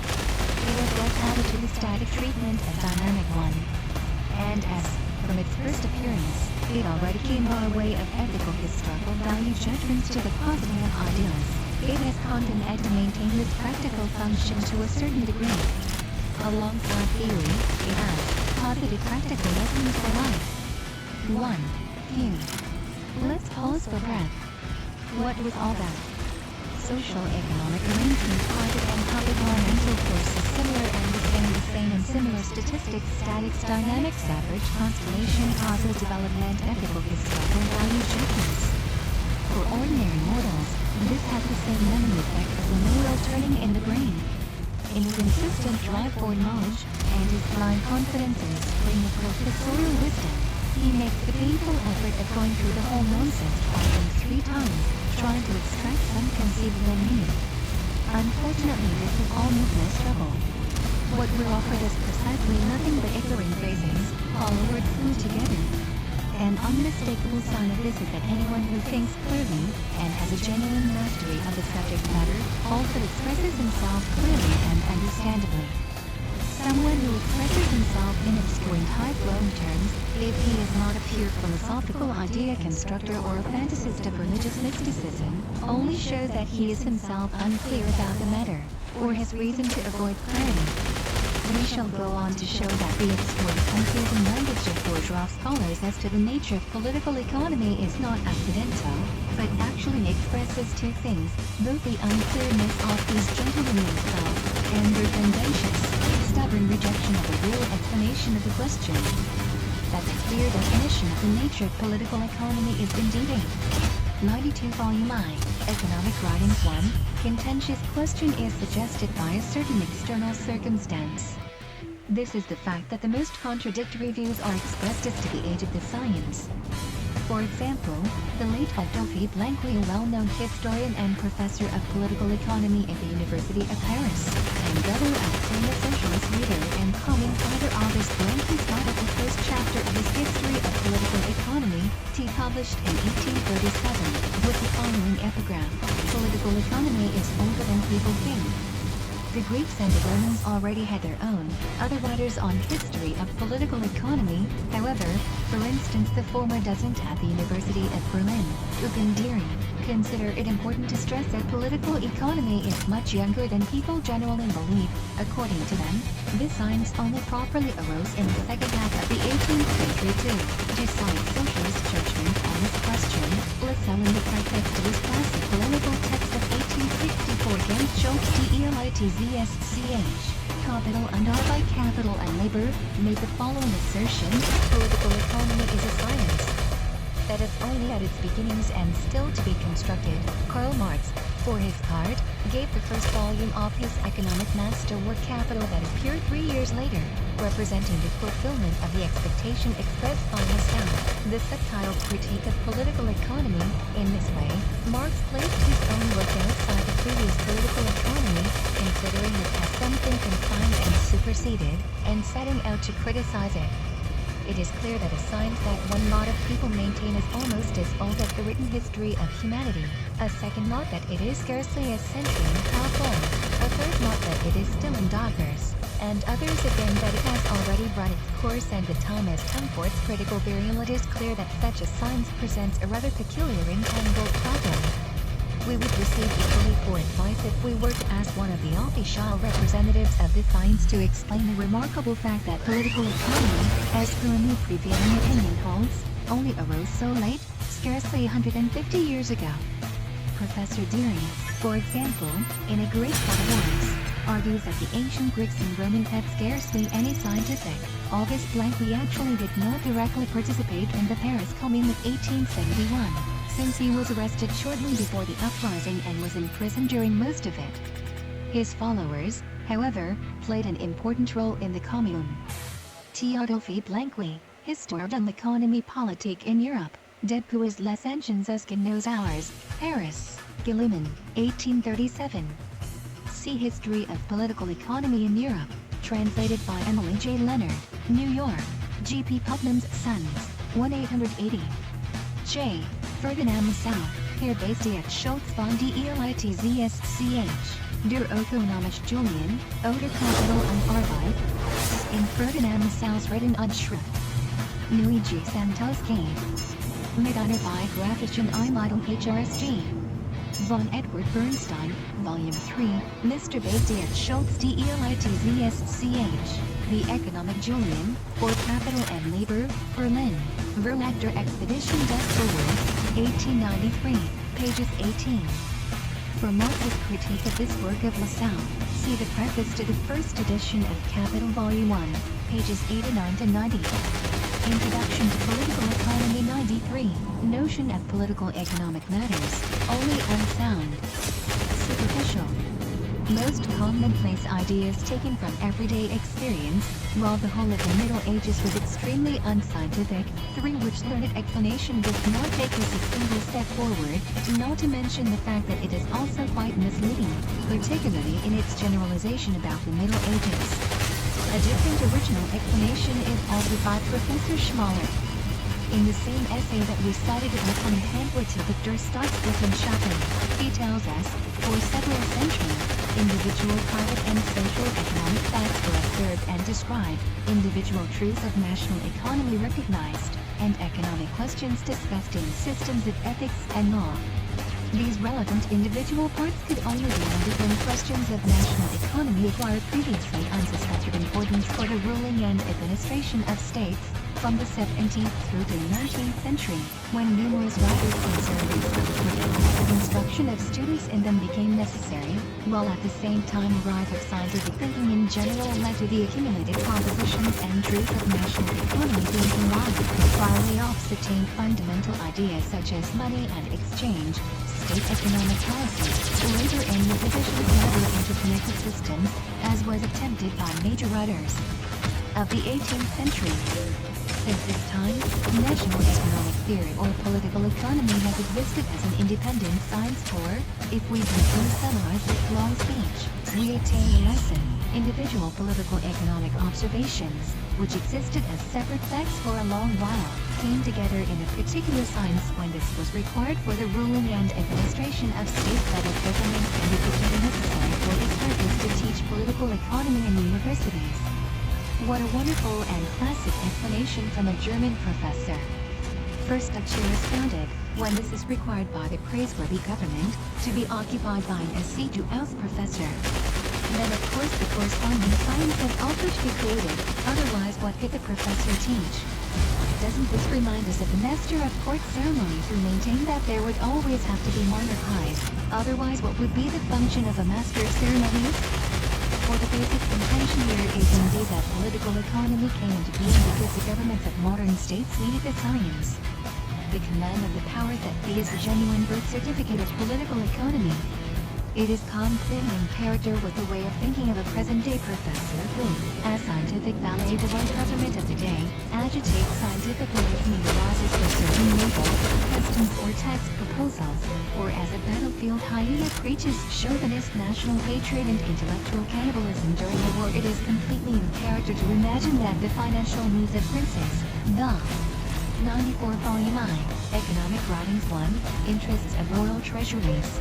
It was thus added to the static treatment a dynamic one. And as, from its first appearance, it already came by way of ethical historical value judgments to the positing of ideals, it has continued to maintain its practical function to a certain degree. Alongside theory, it has positive practical lessons for life. 1. Here. Let's pause for breath. What was all that? Social economic arrangements, private and public mental forces, similar and the same and similar statistics, statics, dynamics, average, constellation, causal development, ethical, historical value judgments. For ordinary mortals, this has the same memory effect as a wheel turning in the brain. In his insistent drive for knowledge, and his blind confidence in the spring of professorial wisdom, he makes the painful effort of going through the whole nonsense twice and 3 times, trying to extract some conceivable meaning. Unfortunately, this is all needless trouble. What we're offered is precisely nothing but ignorant phrasings, all words glued together. An unmistakable sign of this is that anyone who thinks clearly, and has a genuine mastery of the subject matter, also expresses himself clearly and understandably. Someone who expresses himself in obscure and high-flown terms, if he is not a pure philosophical idea constructor or a fantasist of religious mysticism, only shows that he is himself unclear about the matter, or has reason to avoid clarity. We shall go on to show that the obscure, confusing language of bourgeois scholars as to the nature of political economy is not accidental, but actually expresses 2 things, both the unclearness of these gentlemen themselves, and their tendacious, stubborn rejection of a real explanation of the question. That the clear definition of the nature of political economy is indeed a 92 volume I, Economic Writings 1, contentious question is suggested by a certain external circumstance. This is the fact that the most contradictory views are expressed as to the age of the science. For example, the late Adolphe Blanqui, a well-known historian and professor of political economy at the University of Paris, and brother of famous socialist leader and commentator Auguste Blanqui, started the first chapter of his History of Political Economy, published in 1837, with the following epigram: "Political economy is older than people think." The Greeks and the Romans already had their own, other writers on history of political economy, however, for instance the former doesn't at the University of Berlin, Ukandiri, consider it important to stress that political economy is much younger than people generally believe. According to them, this science only properly arose in the second half of the 18th century too. To cite socialist judgment on this question, Lassalle in the preface to his classic polemical text of 1864 against Schultz DELITZSCH. Capital and Arbeit, capital and labor, made the following assertion: political economy is a science that is only at its beginnings and still to be constructed. Karl Marx, for his part, gave the first volume of his economic masterwork Capital that appeared 3 years later, representing the fulfillment of the expectation expressed by Lassalle, the subtitled Critique of Political Economy. In this way, Marx placed his own work outside the previous political economy, considering it as something confined and superseded, and setting out to criticize it. It is clear that a science that one lot of people maintain is almost as old as the written history of humanity, a second lot that it is scarcely a century and a half old, a third lot that it is still in dockers, and others again that it has already run its course and the time has come for its critical burial. It is clear that such a science presents a rather peculiar entangled problem. We would receive equally poor advice if we were to ask one of the official representatives of the science to explain the remarkable fact that political economy, as per a new prevailing opinion holds, only arose so late, scarcely 150 years ago. Professor Deering, for example, in A Great Thought of Wars, argues that the ancient Greeks and Romans had scarcely any scientific. August Blanqui actually did not directly participate in the Paris Commune of 1871. Since he was arrested shortly before the uprising and was in prison during most of it. His followers, however, played an important role in the Commune. Théodophile Blanqui, Histoire de l'économie politique in Europe, Depuis les anciens jusqu'à nos hours, Paris, Guilliman, 1837. See History of Political Economy in Europe, translated by Emily J. Leonard, New York, G.P. Putnam's Sons, 1880. J. Ferdinand Lassalle, here based at Schultz von DELITZSCH, Der Ökonomische Julian, Oder Kapital und Arbeit, in Ferdinand Lassalle's written Schrift. Luigi Santos Kane. Mit einer Biographischen Einleitung HRSG. Von Edward Bernstein, Volume 3, Mr. based at Schultz DELITZSCH, The Economic Julian, for Capital and Labor, Berlin, Verlag der Expedition des Vorwärts, 1893, pages 18. For Marx's critique of this work of Lassalle, see the preface to the first edition of Capital Volume 1, pages 89 to 90. Introduction to Political Economy 93, Notion of Political Economic Matters, only unsound. Superficial. Most commonplace ideas taken from everyday experience, while the whole of the Middle Ages was extremely unscientific, through which learned explanation does not take us a single step forward, not to mention the fact that it is also quite misleading, particularly in its generalization about the Middle Ages. A different original explanation is offered by Professor Schmaler. In the same essay that we cited above on the pamphlet of Der Staatswissenschaften, he tells us, for several centuries, individual private and social economic facts were observed and described, individual truths of national economy recognized, and economic questions discussed in systems of ethics and law. These relevant individual parts could only be ended when questions of national economy acquired previously unsuspected importance for the ruling and administration of states, from the 17th through the 19th century, when numerous writers concerned with the instruction of students in them became necessary, while at the same time a rise of scientific thinking in general led to the accumulated propositions and truths of national economy being combined, while Laops attained fundamental ideas such as money and exchange, state economic policy, labor and the division of labor into connected systems, as was attempted by major writers of the 18th century. Since this time, national economic theory or political economy has existed as an independent science for, if we briefly summarize this long speech, we attain a lesson, individual political economic observations, which existed as separate facts for a long while, came together in a particular science when this was required for the ruling and administration of state-level government, and it became necessary for this purpose to teach political economy in universities. What a wonderful and classic explanation from a German professor. First, a chair is founded, when this is required by the praiseworthy government, to be occupied by an assiduous professor. Then of course the corresponding science has also to be created, otherwise what could the professor teach? Doesn't this remind us of the master of court ceremonies who maintained that there would always have to be monarchies? Otherwise, what would be the function of a master of ceremonies? For the basic intention here is indeed that political economy came into being because the governments of modern states needed the science. The command of the power that is the genuine birth certificate of political economy. It is constant in character with the way of thinking of a present-day professor who, as scientific valet the white government of the day, agitates scientifically if need arises for certain naval, customs or tax proposals, or as a battlefield hyena preaches chauvinist national hatred and intellectual cannibalism during the war. It is completely in character to imagine that the financial needs of princes, the 94 Volume I, Economic Writings 1, Interests of Royal Treasuries.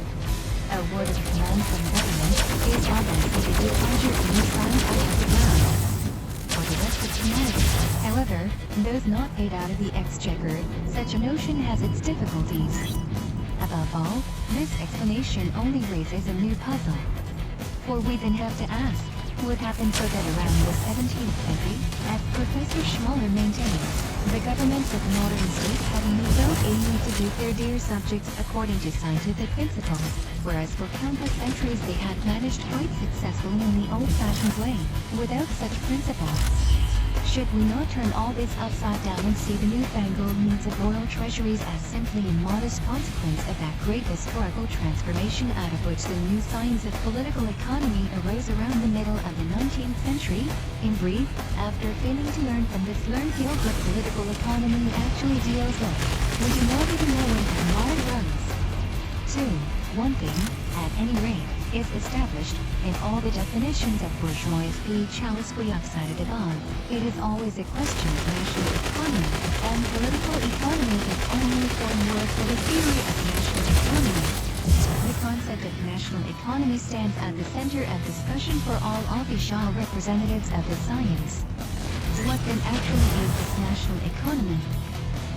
A word of command from government is obviously a departure in the sign out of the ground. For the rest of humanity, however, those not paid out of the exchequer, such a notion has its difficulties. Above all, this explanation only raises a new puzzle. For we then have to ask, what happened so that around the 17th century, as Professor Schmoller maintains, the governments of modern states had felt a need to do their dear subjects according to scientific principles, whereas for countless centuries they had managed quite successfully in the old-fashioned way, without such principles. Should we not turn all this upside down and see the newfangled needs of royal treasuries as simply a modest consequence of that great historical transformation out of which the new science of political economy arose around the middle of the 19th century? In brief, after failing to learn from this learned field what political economy actually deals with, we do not even know when the model runs. 2. One thing, at any rate, is established, in all the definitions of bourgeois chalice we have cited above, it is always a question of national economy, and political economy is only a foreign word for the theory of national economy. The concept of national economy stands at the center of discussion for all official representatives of the science. What then actually is this national economy?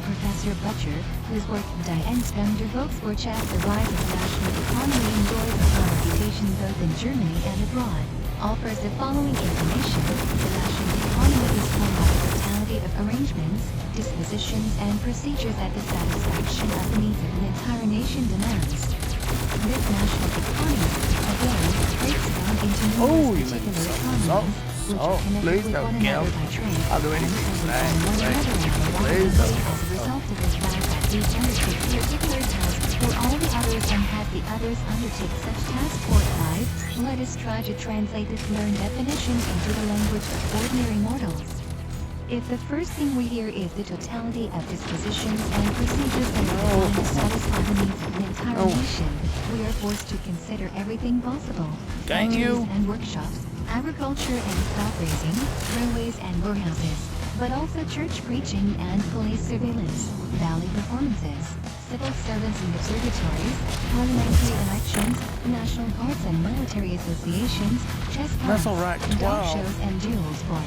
Professor Butcher, whose work Die Entstehung der Volkswirtschaft, The Rise of National Economy, enjoys a high reputation both in Germany and abroad, offers the following information. The national economy is formed by the totality of arrangements, dispositions and procedures at the satisfaction of the needs of an entire nation demands. This national economy, again, breaks down into numerous particular economies, which are connected with one another by trade, I'll do anything. As a result of this fact that these undertake particular tasks for all the others and have the others undertake such tasks for life, let us try to translate this learned definition into the language of ordinary mortals. If the first thing we hear is the totality of dispositions and procedures and to satisfy the needs of an entire nation, we are forced to consider everything possible. Factories and workshops, agriculture and stock raising, railways and warehouses, but also church preaching and police surveillance, ballet performances, civil servants and observatories, parliamentary elections, national guards and military associations, chess clubs, dog shows and duels for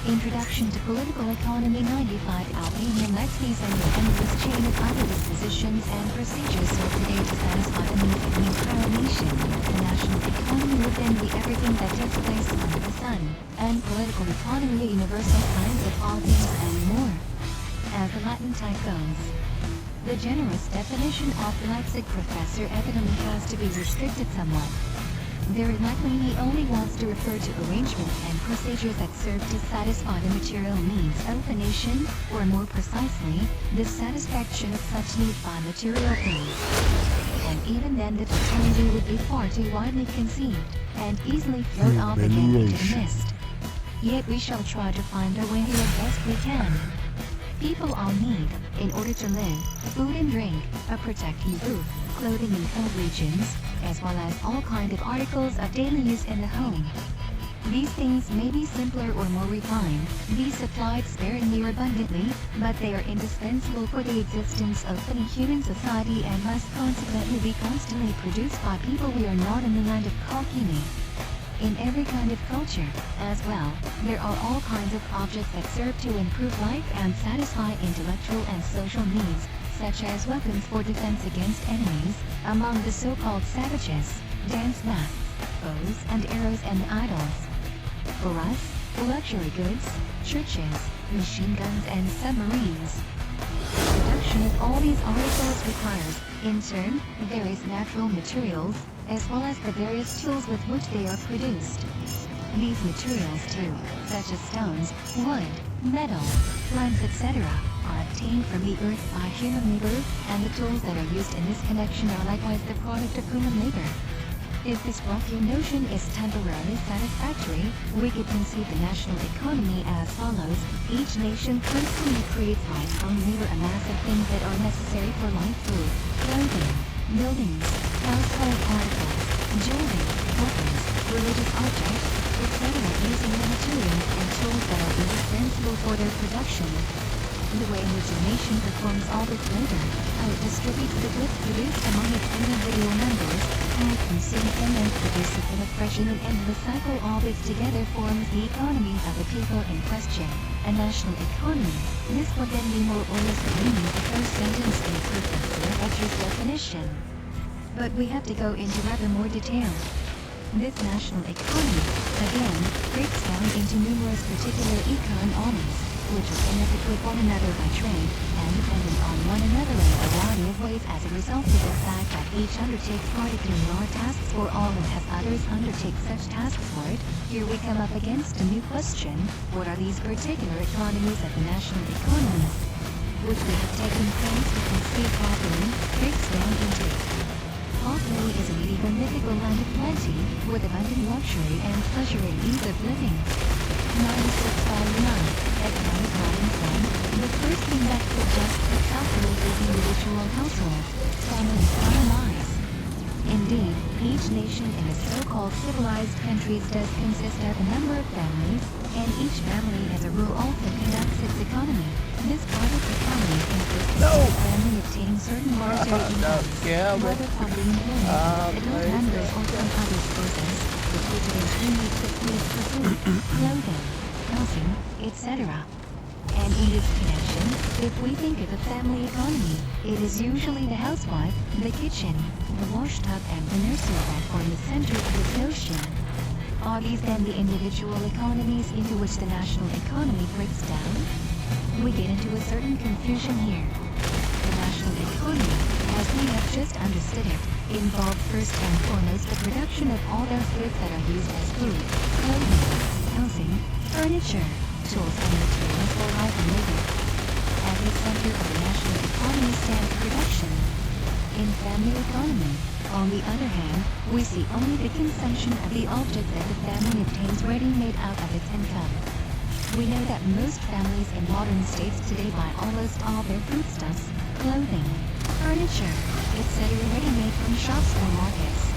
Introduction to Political Economy 95 Albanian Lexis and the endless chain of other dispositions and procedures serve today to satisfy the needs of an entire nation. The national economy would then be everything that takes place under the sun, and political economy a universal science of all things and more. As the Latin type goes, the generous definition of the Leipzig professor evidently has to be restricted somewhat. Very likely he only wants to refer to arrangements and procedures that serve to satisfy the material needs of the nation, or more precisely, the satisfaction of such needs by material things. And even then the totality would be far too widely conceived, and easily float off again into the mist. Yet we shall try to find our way here as best we can. People all need, in order to live, food and drink, a protecting roof, clothing in cold regions, as well as all kinds of articles of daily use in the home. These things may be simpler or more refined, be supplied sparingly or abundantly, but they are indispensable for the existence of any human society and must consequently be constantly produced by people we are not in the land of Kalkini. In every kind of culture, as well, there are all kinds of objects that serve to improve life and satisfy intellectual and social needs, such as weapons for defense against enemies, among the so-called savages, dance masks, bows and arrows and idols. For us, luxury goods, churches, machine guns and submarines. Production of all these articles requires, in turn, various natural materials, as well as the various tools with which they are produced. These materials too, such as stones, wood, metal, plants, etc., are obtained from the earth by human labor, and the tools that are used in this connection are likewise the product of human labor. If this rocky notion is temporarily satisfactory, we could conceive the national economy as follows. Each nation constantly creates by its own labor a mass of things that are necessary for life: food, clothing, buildings, household articles, jewelry, weapons, religious objects, etc., using the materials and tools that are indispensable for their production. The way in which a nation performs all this labor, how it distributes the goods produced among its individual members, how it consumes them and produces them afresh in an endless cycle, all this together forms the economy of the people in question, a national economy. This would then be more or less the meaning of the first sentence in Professor Etcher's definition. But we have to go into rather more detail. This national economy, again, breaks down into numerous particular economies, which are connected with one another by trade, and dependent on one another in a variety of ways as a result of the fact that each undertakes particular tasks for all and has others undertake such tasks for it. Here we come up against a new question: what are these particular economies of the national economy, which we have taken pains to conceive properly, breaks down into. Hopefully is a medieval mythical land of plenty, with abundant luxury and pleasure and ease of living. 9659, Economic Guidance 1, the first thing that suggests the calculate is the individual household, family economies. Indeed, each nation in the so-called civilized countries does consist of a number of families, and each family as a rule also conducts its economy. This private economy consists of the family obtaining certain monetary incomes, whether from the employment, adult members or from other sources, with which it needs the needs for food, clothing, housing, etc. And in this connection, if we think of a family economy, it is usually the housewife, the kitchen, the washtub and the nursery that form the center of this notion. Are these then the individual economies into which the national economy breaks down? We get into a certain confusion here. The national economy, as we have just understood it, involves first and foremost the production of all those goods that are used as food, clothing, housing, furniture, tools and materials for life and labor. At the center of the national economy stands production. In family economy, on the other hand, we see only the consumption of the object that the family obtains ready-made out of its income. We know that most families in modern states today buy almost all their foodstuffs, clothing, furniture, etc. ready-made from shops or markets.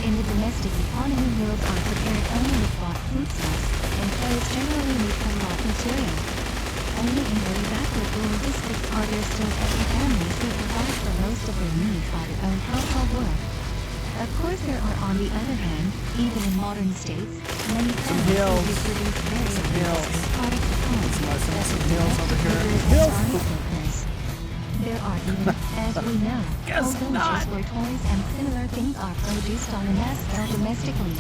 In the domestic economy, meals are prepared only with bought foodstuffs, and clothes generally made from raw material. Only in very backward rural districts are there still healthy families who provide for most of their needs by their own household work. Of course, there are, on the other hand, even in modern states, many families who produce various products at home, Some hills over here. There are even, as we know, whole villages where toys and similar things are produced on a mass scale domestically.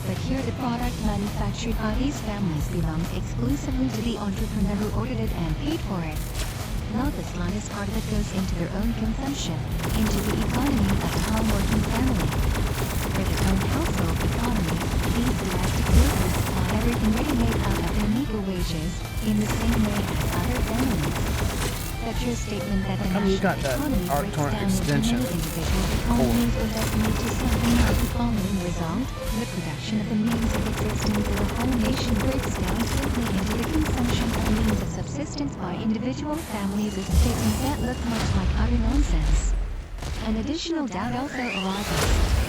But here the product manufactured by these families belongs exclusively to the entrepreneur who ordered it and paid for it. Not the slightest part of it goes into their own consumption, into the economy of the home-working family. For their own household economy, these domestic workers buy everything ready-made out of their meager wages, in the same way as other families. That's your statement that the national economy breaks down into many individual economies would thus lead to something like the following result: the production of the means of existence of a whole nation breaks down simply into the consumption of means of subsistence by individual families. A statement that looks much like utter nonsense. An additional doubt also arises.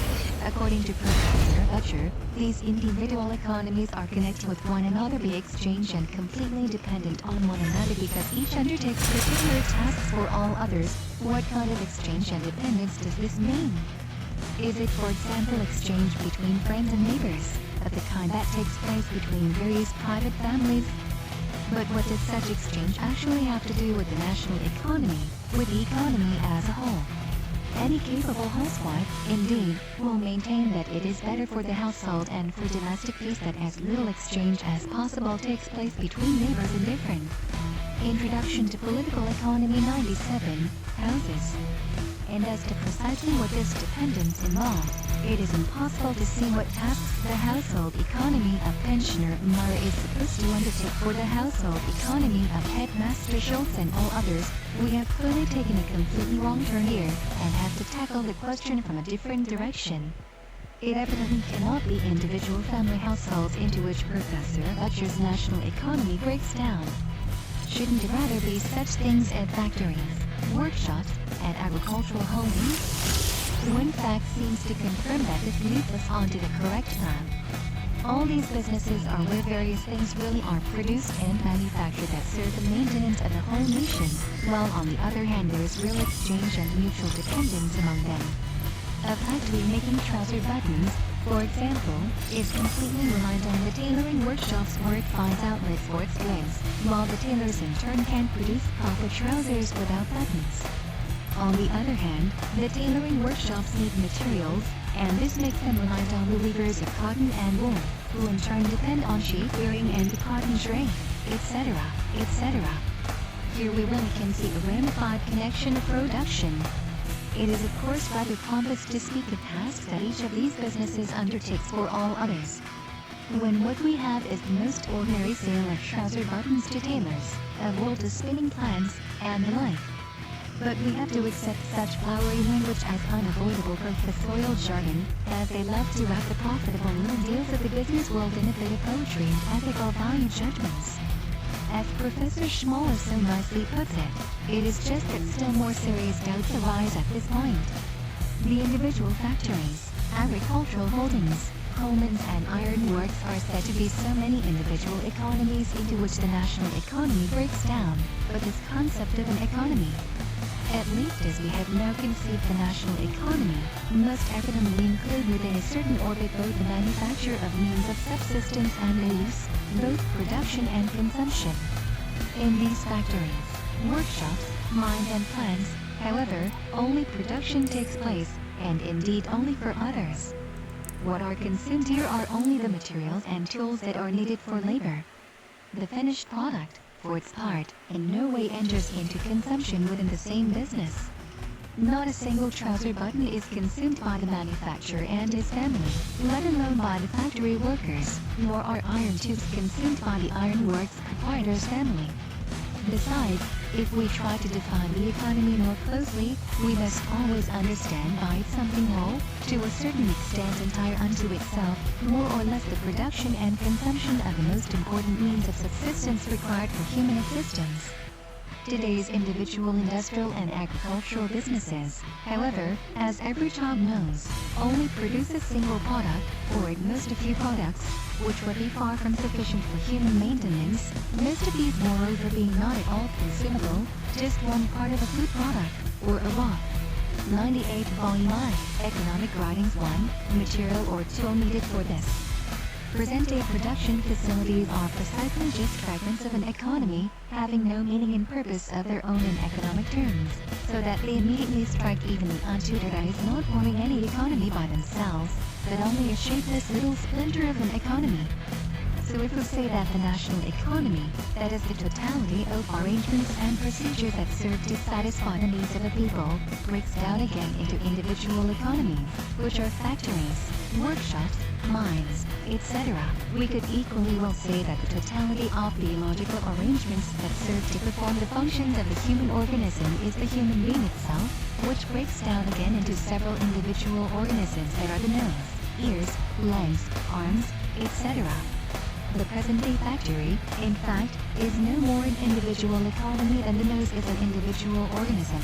According to Professor Etcher, these individual economies are connected with one another by exchange and completely dependent on one another because each undertakes particular tasks for all others. What kind of exchange and dependence does this mean? Is it, for example, exchange between friends and neighbors, of the kind that takes place between various private families? But what does such exchange actually have to do with the national economy, with the economy as a whole? Any capable housewife, indeed, will maintain that it is better for the household and for domestic peace that as little exchange as possible takes place between neighbors indifferent. Introduction to Political Economy 97, Houses. And as to precisely what this dependence involves, it is impossible to see what tasks the household economy of pensioner Mara is supposed to undertake for the household economy of headmaster Schultz and all others. We have clearly taken a completely wrong turn here, and have to tackle the question from a different direction. It evidently cannot be individual family households into which Professor Butcher's national economy breaks down. Shouldn't it rather be such things as factories, workshops, and agricultural holdings? One fact seems to confirm that this leads us onto the correct path. All these businesses are where various things really are produced and manufactured that serve the maintenance of the whole nation, while on the other hand there is real exchange and mutual dependence among them. A factory making trouser buttons, for example, is completely reliant on the tailoring workshops where it finds outlets for its goods, while the tailors in turn can't produce proper trousers without buttons. On the other hand, the tailoring workshops need materials, and this makes them reliant on the weavers of cotton and wool, who in turn depend on sheep wearing and the cotton trade, etc., etc. Here we really can see a ramified connection of production. It is of course rather pompous to speak of tasks that each of these businesses undertakes for all others, when what we have is the most ordinary sale of trouser buttons to tailors, of wool to spinning plants, and the like. But we have to accept such flowery language as unavoidable professorial jargon, as they love to wrap the profitable little deals of the business world in a bit of poetry and ethical value judgments. As Professor Schmoller so nicely puts it is just that still more serious doubts arise at this point. The individual factories, agricultural holdings, Coleman's and iron works are said to be so many individual economies into which the national economy breaks down, but this concept of an economy, at least as we have now conceived the national economy, must evidently include within a certain orbit both the manufacture of means of subsistence and their use, both production and consumption. In these factories, workshops, mines and plants, however, only production takes place, and indeed only for others. What are consumed here are only the materials and tools that are needed for labor. The finished product, for its part, in no way enters into consumption within the same business. Not a single trouser button is consumed by the manufacturer and his family, let alone by the factory workers, nor are iron tubes consumed by the ironworks proprietor's family. Besides, if we try to define the economy more closely, we must always understand by it something whole, to a certain extent entire unto itself, more or less the production and consumption of the most important means of subsistence required for human existence. Today's individual industrial and agricultural businesses, however, as every child knows, only produce a single product, or at most a few products, which would be far from sufficient for human maintenance, most of these moreover being not at all consumable, just one part of a food product, or a rock. 98 Volume I, Economic Writings 1, Material or tool needed for this. Present-day production facilities are precisely just fragments of an economy, having no meaning and purpose of their own in economic terms, so that they immediately strike even the untutored eye as not forming any economy by themselves, but only a shapeless little splinter of an economy. So if we say that the national economy, that is the totality of arrangements and procedures that serve to satisfy the needs of a people, breaks down again into individual economies, which are factories, workshops, mines, etc., we could equally well say that the totality of the logical arrangements that serve to perform the functions of the human organism is the human being itself, which breaks down again into several individual organisms that are the nose, ears, legs, arms, etc. The present-day factory, in fact, is no more an individual economy than the nose is an individual organism.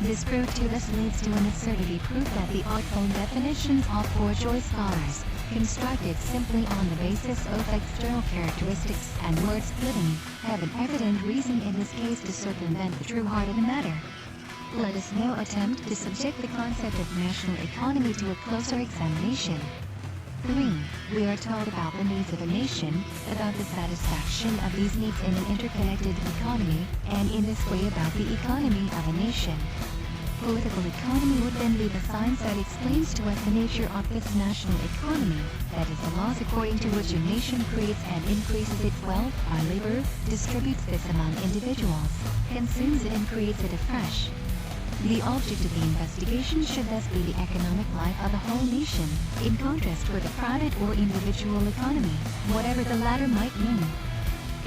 This proof to us leads to an absurdity proof that the artful definitions of bourgeois scholars, constructed simply on the basis of external characteristics and word splitting, have an evident reason in this case to circumvent the true heart of the matter. Let us now attempt to subject the concept of national economy to a closer examination. 3. We are told about the needs of a nation, about the satisfaction of these needs in an interconnected economy, and in this way about the economy of a nation. Political economy would then be the science that explains to us the nature of this national economy, that is the laws according to which a nation creates and increases its wealth by labor, distributes this among individuals, consumes it and creates it afresh. The object of the investigation should thus be the economic life of a whole nation, in contrast with a private or individual economy, whatever the latter might mean.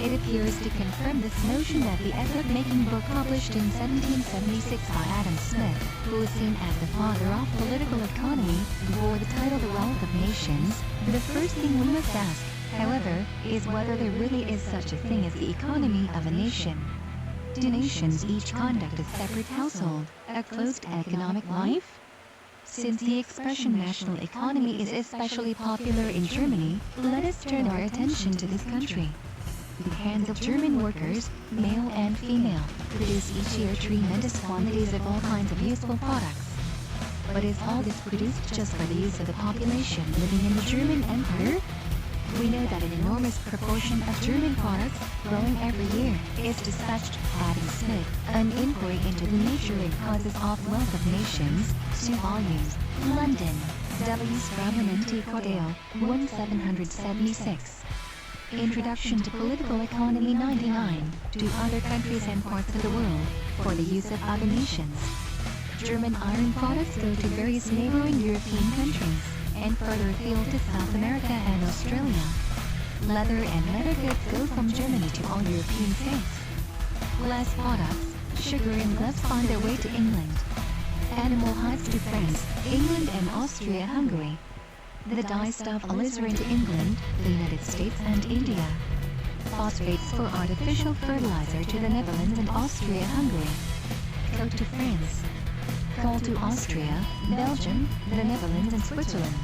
It appears to confirm this notion that the epoch-making book published in 1776 by Adam Smith, who is seen as the father of political economy, bore the title The Wealth of Nations. The first thing we must ask, however, is whether there really is such a thing as the economy of a nation. Do nations each conduct a separate household, a closed economic life? Since the expression national economy is especially popular in Germany, let us turn our attention to this country. The hands of German workers, male and female, produce each year tremendous quantities of all kinds of useful products. But is all this produced just for the use of the population living in the German Empire? We know that an enormous proportion of German products, growing every year, is dispatched. Adam Smith, An Inquiry into the Nature and Causes of Wealth of Nations, 2 volumes, London, W. Scribner and T. Cordell, 1776. Introduction to Political Economy 99, to other countries and parts of the world, for the use of other nations. German iron products go to various neighboring European countries, and further afield to South America and Australia. Leather and leather goods go from Germany to all European states. Glass products, sugar and glass find their way to England. Animal hides to France, England and Austria-Hungary. The dye-stuff of alizarin to England, the United States and India. Phosphates for artificial fertilizer to the Netherlands and Austria-Hungary. Coke to France. Coal to Austria, Belgium, the Netherlands and Switzerland.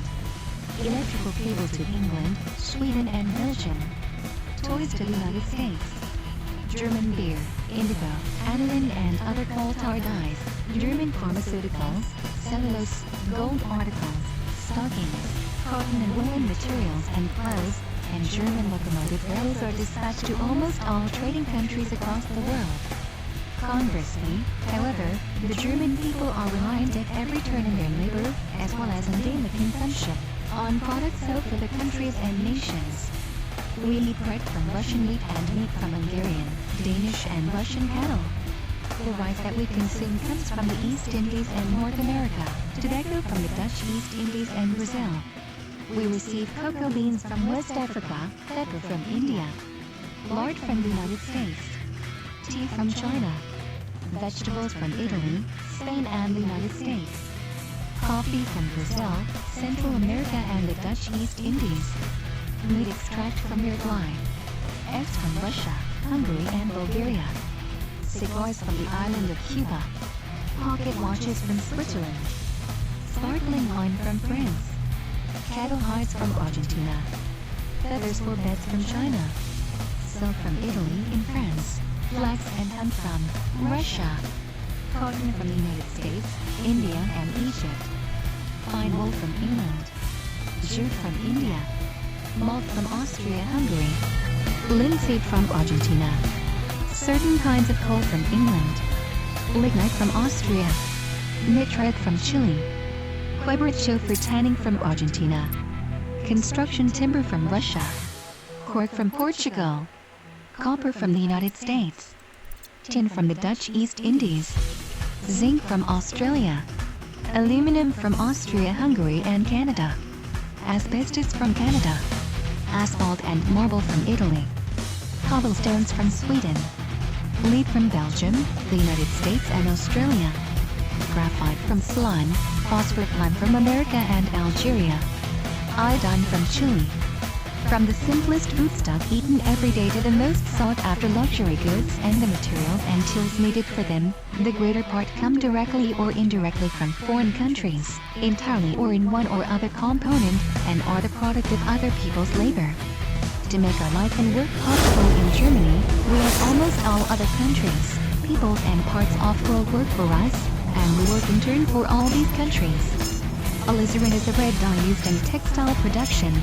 Electrical cable to England, Sweden and Belgium. Toys to the United States. German beer, indigo, aniline and other coal tar dyes. German pharmaceuticals, cellulose, gold articles, stockings, cotton and woolen materials and clothes, and German locomotive rails are dispatched to almost all trading countries across the world. Conversely, however, the German people are reliant at every turn in their labor, as well as in daily consumption, on products sold for the countries and nations. We eat bread from Russian wheat and meat from Hungarian, Danish and Russian cattle. The rice that we consume comes from the East Indies and North America, tobacco from the Dutch East Indies and Brazil. We receive cocoa beans from West Africa, pepper from India, lard from the United States, tea from China, vegetables from Italy, Spain and the United States, coffee from Brazil, Central America and the Dutch East Indies, meat extract from Uruguay, eggs from Russia, Hungary and Bulgaria, cigars from the island of Cuba, pocket watches from Switzerland, sparkling wine from France, cattle hides from Argentina, feathers for beds from China, silk from Italy and France, flax and hemp from Russia, cotton from the United States, India and Egypt, fine wool from England, jute from India, malt from Austria-Hungary, linseed from Argentina, certain kinds of coal from England, lignite from Austria, nitrate from Chile, quebracho for tanning from Argentina, construction timber from Russia, cork from Portugal, copper from the United States, tin from the Dutch East Indies, zinc from Australia, aluminum from Austria-Hungary and Canada, asbestos from Canada, asphalt and marble from Italy, cobblestones from Sweden, lead from Belgium, the United States and Australia, graphite from Ceylon, phosphor lime from America and Algeria, iodine from Chile. From the simplest foodstuff eaten every day to the most sought-after luxury goods and the materials and tools needed for them, the greater part come directly or indirectly from foreign countries, entirely or in one or other component, and are the product of other people's labor. To make our life and work possible in Germany, we have almost all other countries, peoples and parts of the world work for us, and we work in turn for all these countries. Alizarin is a red dye used in textile production.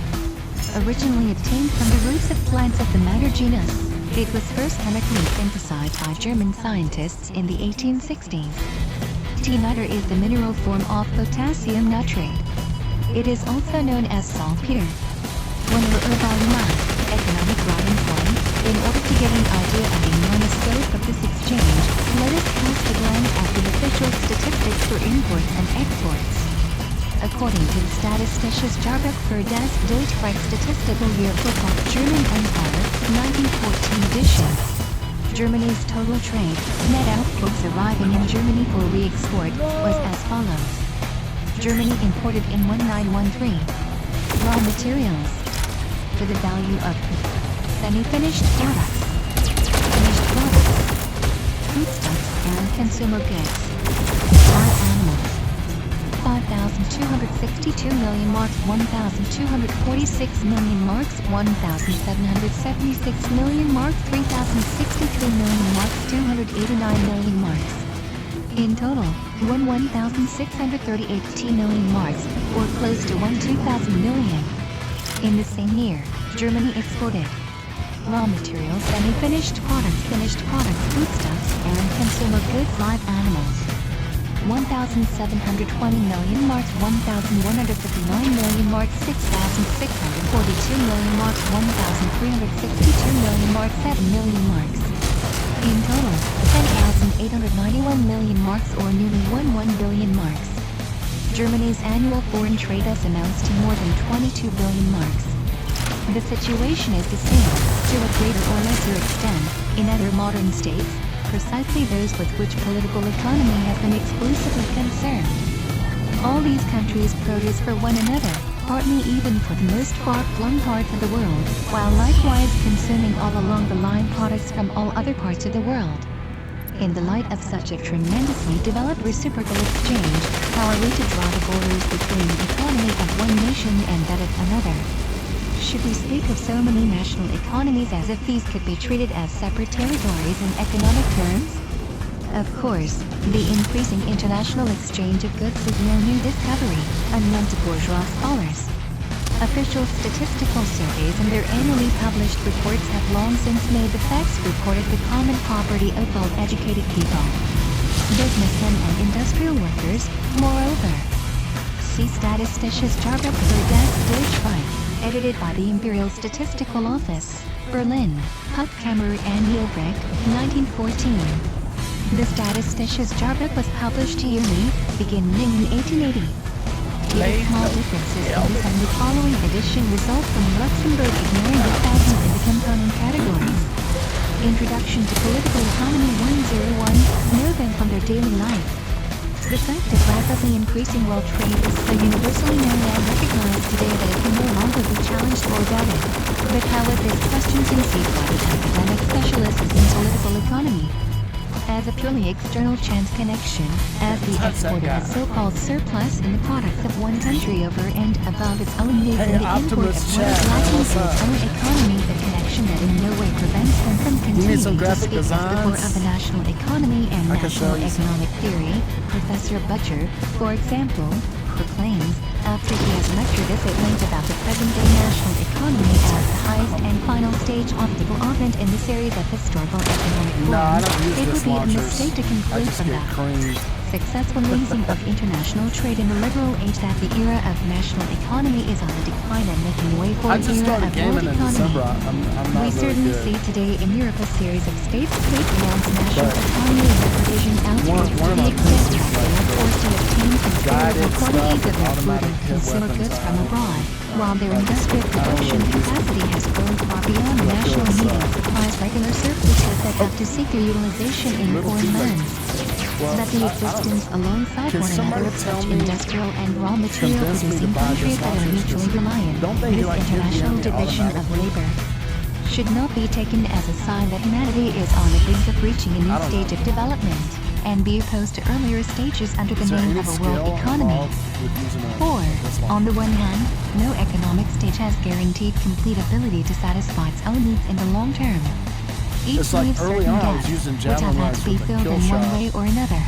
Originally obtained from the roots of plants of the Madder genus, it was first chemically synthesized by German scientists in the 1860s. PT niter is the mineral form of potassium nitrate. It is also known as saltpeter. When we're volume economic writing form, in order to get an idea of the enormous scope of this exchange, let us cast a glance at the official statistics for imports and exports. According to the Statistisches Jahrbuch für das Deutschreich Statistical Yearbook of German Empire, 1914 edition, Germany's total trade, net outputs arriving in Germany for re-export, was as follows. Germany imported in 1913 raw materials for the value of semi-finished products, finished products, foodstuffs and consumer goods, live animals, 5,262 million marks, 1,246 million marks, 1,776 million marks, 3,063 million marks, 289 million marks. In total, 1,638 million marks, or close to 2,000 million. In the same year, Germany exported raw materials, semi-finished products, foodstuffs, and consumer goods, live animals. 1,720 million marks, 1,159 million marks, 6,642 million marks, 1,362 million marks, 7 million marks. In total, 10,891 million marks, or nearly 1 billion marks. Germany's annual foreign trade thus amounts to more than 22 billion marks. The situation is the same, to a greater or lesser extent, in other modern states, precisely those with which political economy has been exclusively concerned. All these countries produce for one another, partly even for the most far-flung parts of the world, while likewise consuming all along the line products from all other parts of the world. In the light of such a tremendously developed reciprocal exchange, how are we to draw the borders between the economy of one nation and that of another? Should we speak of so many national economies as if these could be treated as separate territories in economic terms? Of course, the increasing international exchange of goods is no new discovery, unknown to bourgeois scholars. Official statistical surveys and their annually published reports have long since made the facts reported the common property of all educated people. Businessmen and industrial workers, moreover. See Statistisches Jahrbuch für das Deutschreich, edited by the Imperial Statistical Office, Berlin, Puttkamer and Hilbrecht, 1914. The Statistisches Jahrbuch was published yearly, beginning in 1880. Small differences in this and the following edition result from Luxembourg ignoring the thousands in the component categories. Introduction to Political Economy 101, know them from their daily life. The fact of rapidly increasing world trade is so universally known and recognized today that it can no longer be challenged or doubted. But how is this question conceived by the academic specialists in political economy? As a purely external chance connection, as the export of a so-called surplus in the products of one country over and above its own needs and the import of what is lacking to its own economy, the connection that in no way prevents them from continuing to speak as the core of the national economy and national economic theory. Professor Butcher, for example, proclaims, after he has lectured us at length about the present-day national economy as the highest and final stage of development in the series of historical economic forms, it would be a mistake to conclude from that successful easing of international trade in the liberal age that the era of national economy is on the decline and making way for an era of world economy. We certainly see today in Europe a series of state-announced national economy and provisions outward to the extent that they are forced to obtain considerable quantities of their food and consumer goods from abroad, while their industrial production capacity has grown far beyond the national need and supplies regular surpluses that have to seek their utilization in foreign lands. That the existence alongside one another of such industrial and raw material producing countries that are mutually reliant, this international division of labor, should not be taken as a sign that humanity is on the brink of reaching a new stage of development, and be opposed to earlier stages under the name of a world economy. For, on the one hand, no economic stage has guaranteed complete ability to satisfy its own needs in the long term. Each leaves certain gaps, which have had to be filled in one way or another.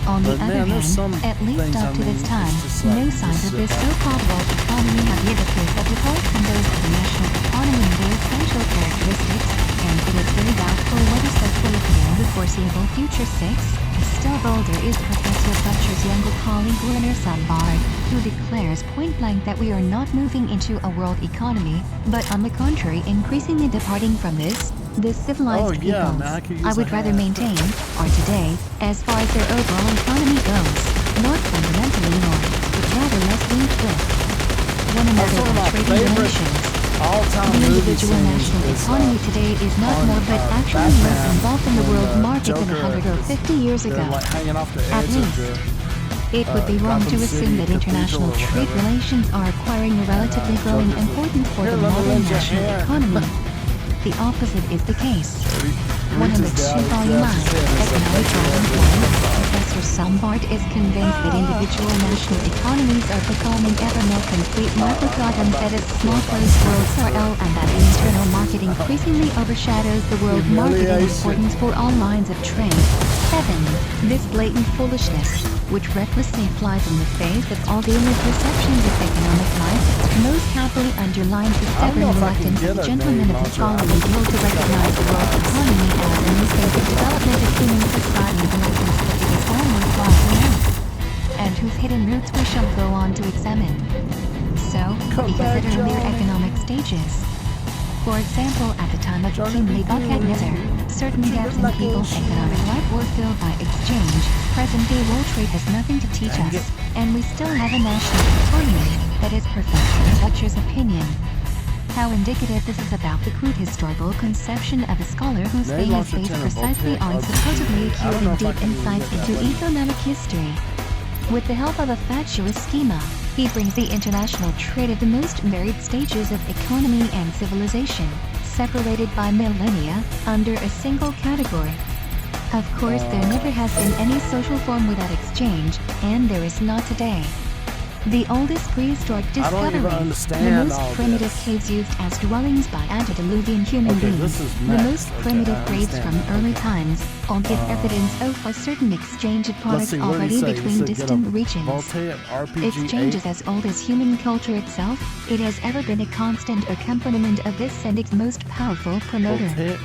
On the other hand, at least up to this time, no signs of this so-called world economy have yet appeared that depart from those of the national economy in their essential characteristics, and it is very doubtful whether such will appear in the foreseeable future. 6. Still, bolder is Professor Butcher's younger colleague Werner Sombart, who declares point-blank that we are not moving into a world economy, but on the contrary increasingly departing from this civilized peoples. Man, I would rather maintain, or today, as far as their overall economy goes, not fundamentally more, but rather less linked with one another in trading relations. All-time The movie individual scenes national is, economy today is not on, more but actually less Batman involved in the when, world market than Joker 100 or is- 50 years they're, ago. like hanging off the At edge least, of it would be wrong to Gotham assume City that international Cathedral or trade whatever. relations are acquiring a relatively growing Joker's importance for "Here, the let me modern lend you a national hand." economy. The opposite is the case. One of the Reaches down, two-volume grabs his hand, and economic says, driving "That's your force, hand." Professor Sombart is convinced that individual national economies are becoming ever more complete microcosms that a small closed worlds are ill, and that the internal market increasingly overshadows the world market in Humiliation. importance for all lines of trade. 7. This blatant foolishness, which recklessly flies in the face of all daily perceptions of economic life, most happily underlines the I don't know stubborn if I can reluctance of get the a gentlemen name of the launcher. scholarly guild to recognize the world economy as an instinct of development of human society in essence that it is all worthwhile to know, and whose hidden roots we shall go on to examine. So, Come because back, at earlier Johnny. economic stages, for example, at the time of Johnny King B. Nebuchadnezzar, certain gaps in like people's bullshit. economic life were filled by exchange. Present-day world trade has nothing to teach Dang us, it. and we still have a national economy. That is Professor Butcher's opinion. How indicative this is about the crude historical conception of a scholar whose They fame is launched a based tenable precisely pit on RPG. supposedly I don't know acute if I and deep can insights get that into way. economic history. With the help of a fatuous schema, he brings the international trade of the most varied stages of economy and civilization, separated by millennia, under a single category. Of course, there never has been any social form without exchange, and there is not today. The oldest prehistoric I don't even discovery, the understand most all primitive this. caves used as dwellings by antediluvian human Okay, beings, this is the next. most Okay, primitive I graves understand from that. early Okay. times, all give evidence of a certain exchange of products see, what did he already say? He between said get a distant regions. Voltaic RPG Exchanges 8. as old as human culture itself, it has ever been a constant accompaniment of this and its most powerful promoter. Voltaic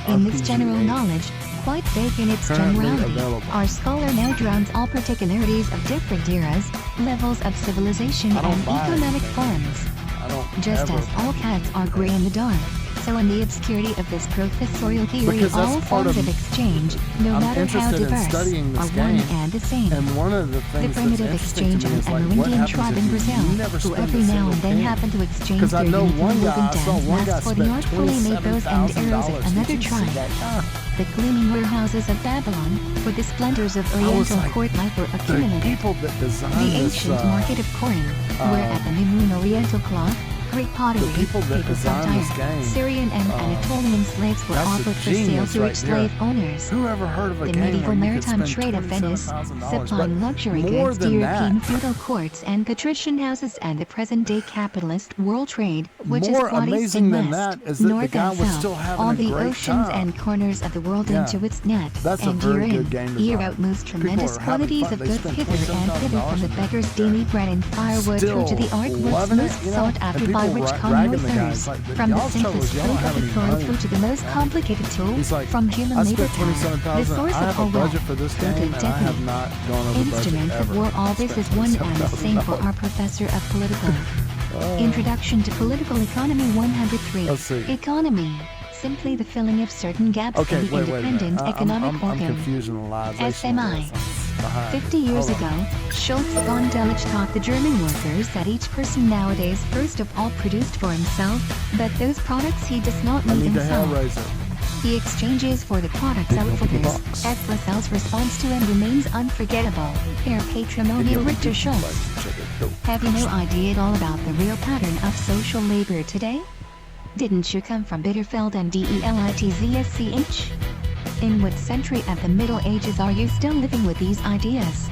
In this RPG general 8. knowledge, quite vague in its Currently generality, available. our scholar now drowns all particularities of different eras, levels of civilization I don't and buy economic anything. forms. I don't Just ever as all cats are gray in the dark, so in the obscurity of this professorial theory, Because that's all part forms of- of exchange, no I'm matter how interested in diverse, studying this are one game. and the same. And one of the The things primitive that's interesting exchange to me on is an like what Amerindian happens tribe if in you Brazil, never who spend every a now single and then penny. happen to exchange 'Cause I their know unique one woven guy, I saw dance one guy masks for the spent artfully made bows and arrows of $27,000. another Did you see tribe. that? The gleaming warehouses of Babylon, where the splendors of I was Oriental like, court life were the accumulated. people that designed The this, ancient market of Corinth, where at the Mimoun Oriental cloth, Greek pottery, the people that designed this satire, game, Syrian and Anatolian slaves were that's the offered for sale genius to right rich there. slave owners. who ever heard of a The game medieval where you could maritime spend trade of Venice, $27,000? supplying But luxury more goods to than European that, feudal courts and patrician houses and the present-day capitalist world trade, which more is quite amazing than west, that is that the north guy and was south, still having all a the great oceans time. and corners of the world Yeah. into its net, That's a and very year good in, game year design. out moves People tremendous are having quantities fun. of They goods spend hither and thither from the $27,000 beggar's daily bread and firewood through to the Still artworks loving it, most you know? sought after And by people rich ragging the connoisseurs. guys like, From the y'all's trouble simplest is y'all don't flake have of the any pearl money. through to the most complicated tool, He's like, from human I labor spent power, the $27,000. source I of have all a budget wealth, for this built game, a and I have technique. not gone over budget Instrument of ever. war, all this is one and the same for our professor of political. Introduction to Political Economy 103. Let's see. Economy. Simply the filling of certain gaps Okay, in the wait a minute. independent economic I'm organ. confusionalization. SMI. Behind. 50 years Hold on. ago, Schultz von Delitzsch taught the German workers that each person nowadays first of all produced for himself, but those products he does not I need need to himself. Hellraiser. He exchanges for the products Big outfitters. box. As Lascelles' response to him remains unforgettable. Herr Patrimonial Richter Schultz. Have you no idea at all about the real pattern of social labor today? Didn't you come from Bitterfeld and Delitzsch? In what century of the Middle Ages are you still living with these ideas?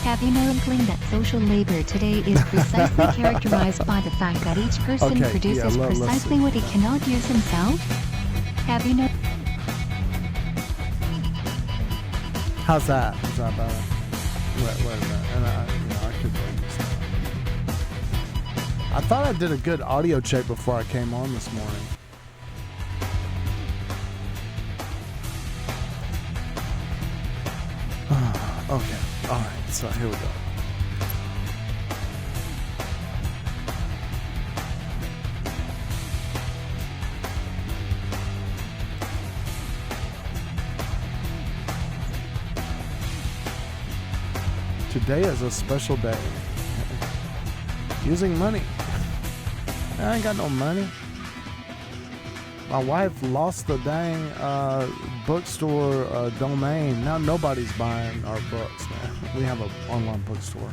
Have you no inkling that social labor today is precisely characterized by the fact that each person Okay, produces yeah, let's precisely see. what he cannot use himself? Have you no... How's that? Is that better? Wait a minute. And I could wait this time. I thought I did a good audio check before I came on this morning. Okay. All right. So here we go. Today is a special day. Using money. I ain't got no money. My wife lost the dang bookstore domain. Now nobody's buying our books, man. We have an online bookstore.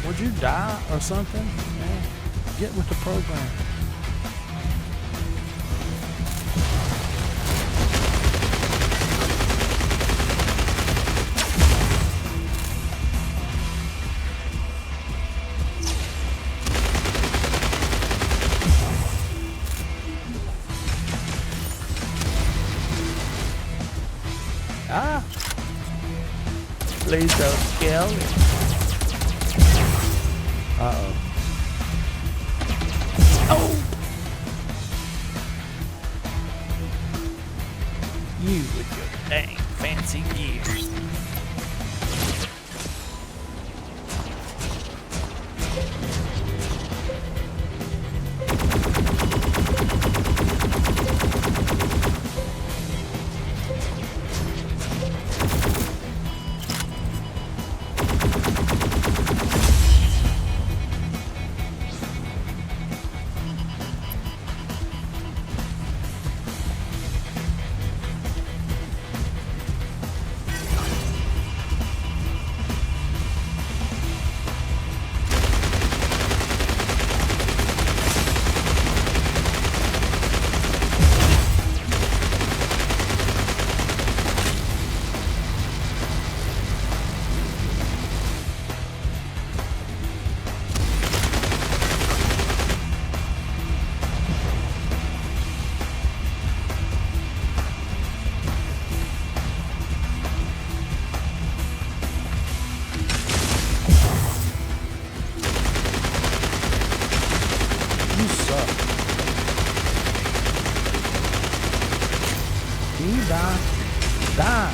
Would you die or something? Man, get with the program. Ah! Please don't kill me. Uh-oh. Oh! You with your dang fancy gears. You suck. Can you die? Die.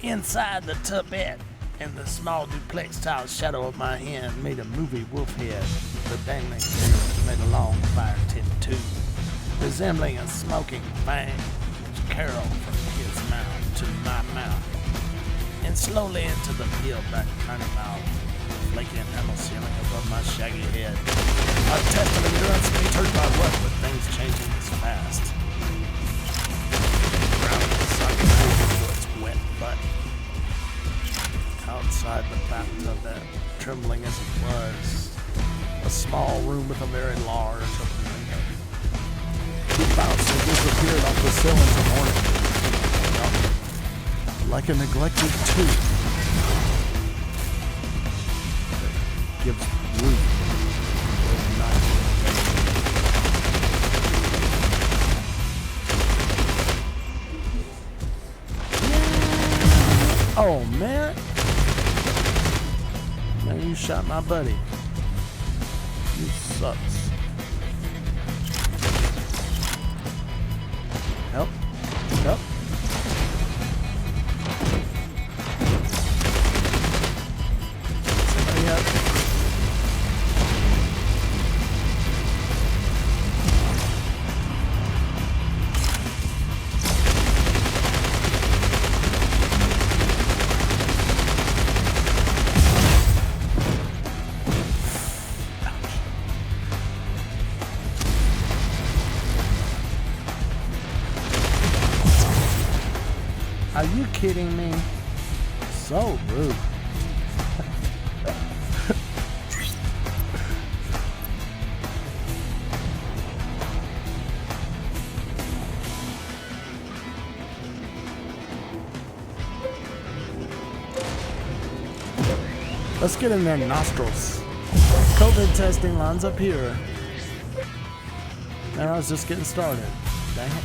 Inside the tubette, in the small duplex tile shadow of my hand, made a movie wolf head. The dangling fingers made a long fire-tipped tube, resembling a smoking fang, which caroled from his mouth to my mouth, and slowly into the peeled-back tiny mouth, flaky enamel ceiling above my shaggy head. A test of endurance metered by what, with things changing this fast. Wet butt. Outside the bathtub, that trembling as it was, a small room with a very large open window. He bounced and disappeared off the ceilings of morning, like a neglected tooth that gives root overnight. Oh, man. Man, you shot my buddy. You sucks. Help. Help. Somebody up. Are you kidding me? So rude. Let's get in their nostrils. COVID testing lines up here. Man, I was just getting started. Dang it.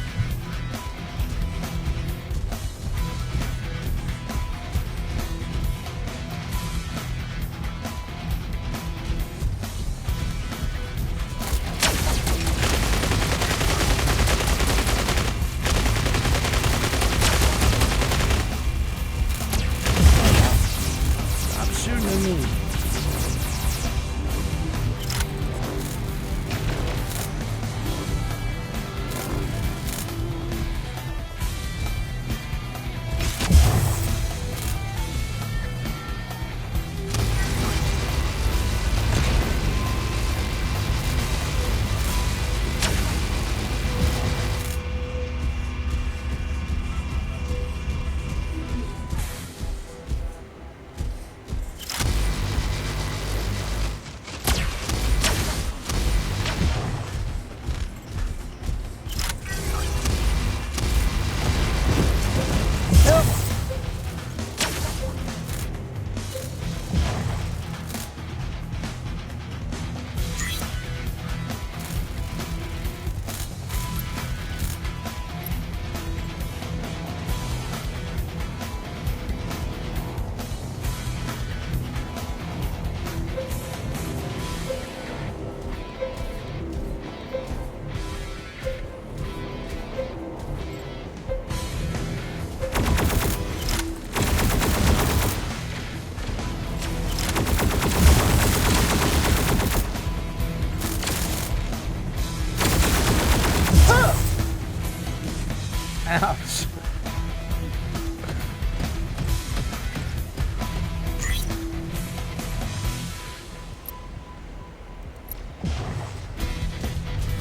Ouch.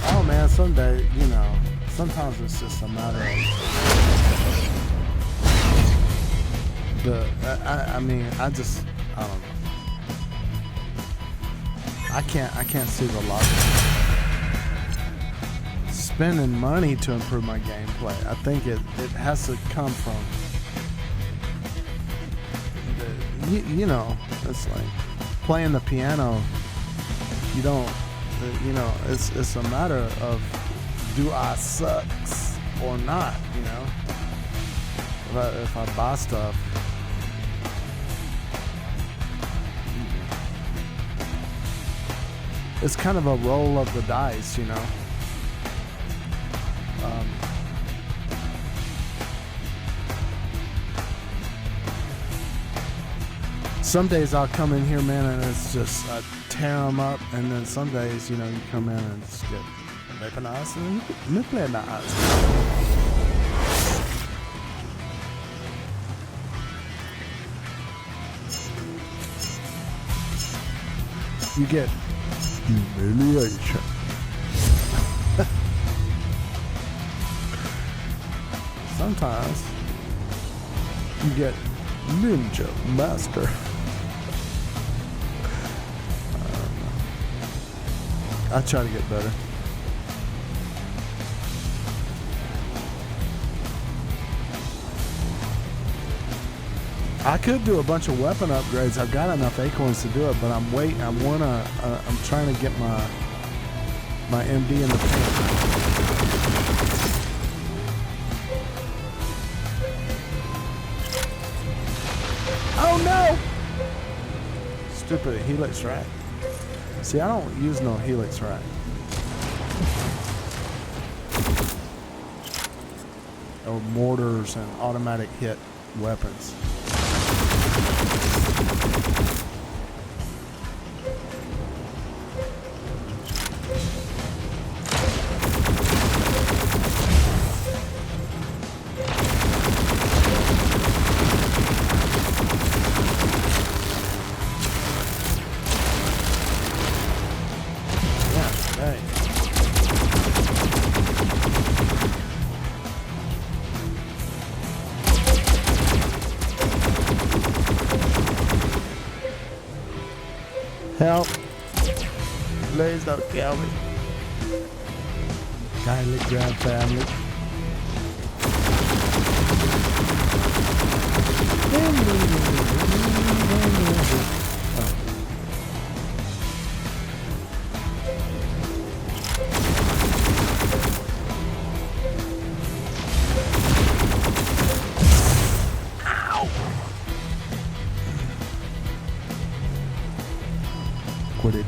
Oh man, someday, you know, sometimes it's just a matter of I mean, I don't know. I can't see the logic. Spending money to improve my gameplay. I think it has to come from you know, it's like playing the piano. You don't, you know, it's a matter of do I sucks or not, you know. If I buy stuff, it's kind of a roll of the dice, you know. some days I'll come in here, man, and it's just I tear them up, and then some days, you know, you come in and just get weaponized and nuclearized. You get humiliation. Sometimes you get ninja master. I try to get better. I could do a bunch of weapon upgrades. I've got enough acorns to do it, but I'm waiting. I'm trying to get my MD in the paint. Oh no! Stupid helix rack. See, I don't use no helix rack. Or mortars and automatic hit weapons. Help. Please don't kill me. Kindly grab family. Quit it.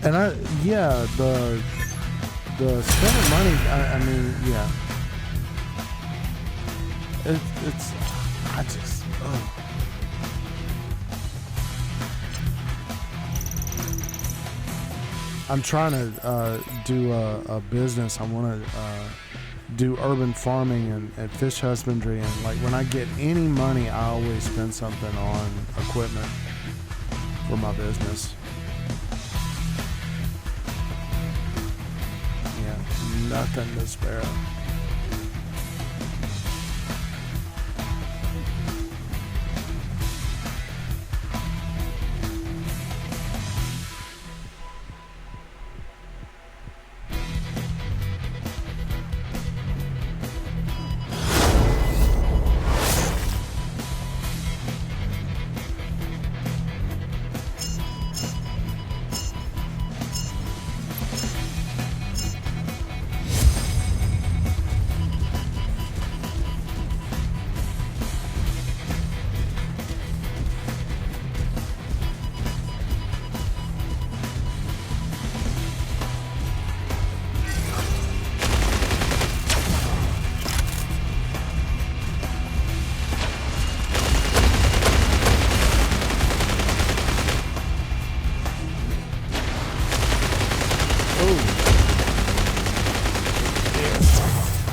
And the spending money, I mean, yeah. It's, I just, oh. I'm trying to do a business. I want to do urban farming and fish husbandry, and like when I get any money, I always spend something on equipment for my business. Yeah, nothing to spare.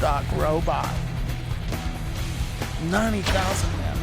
Doc Robot. 90,000 damage.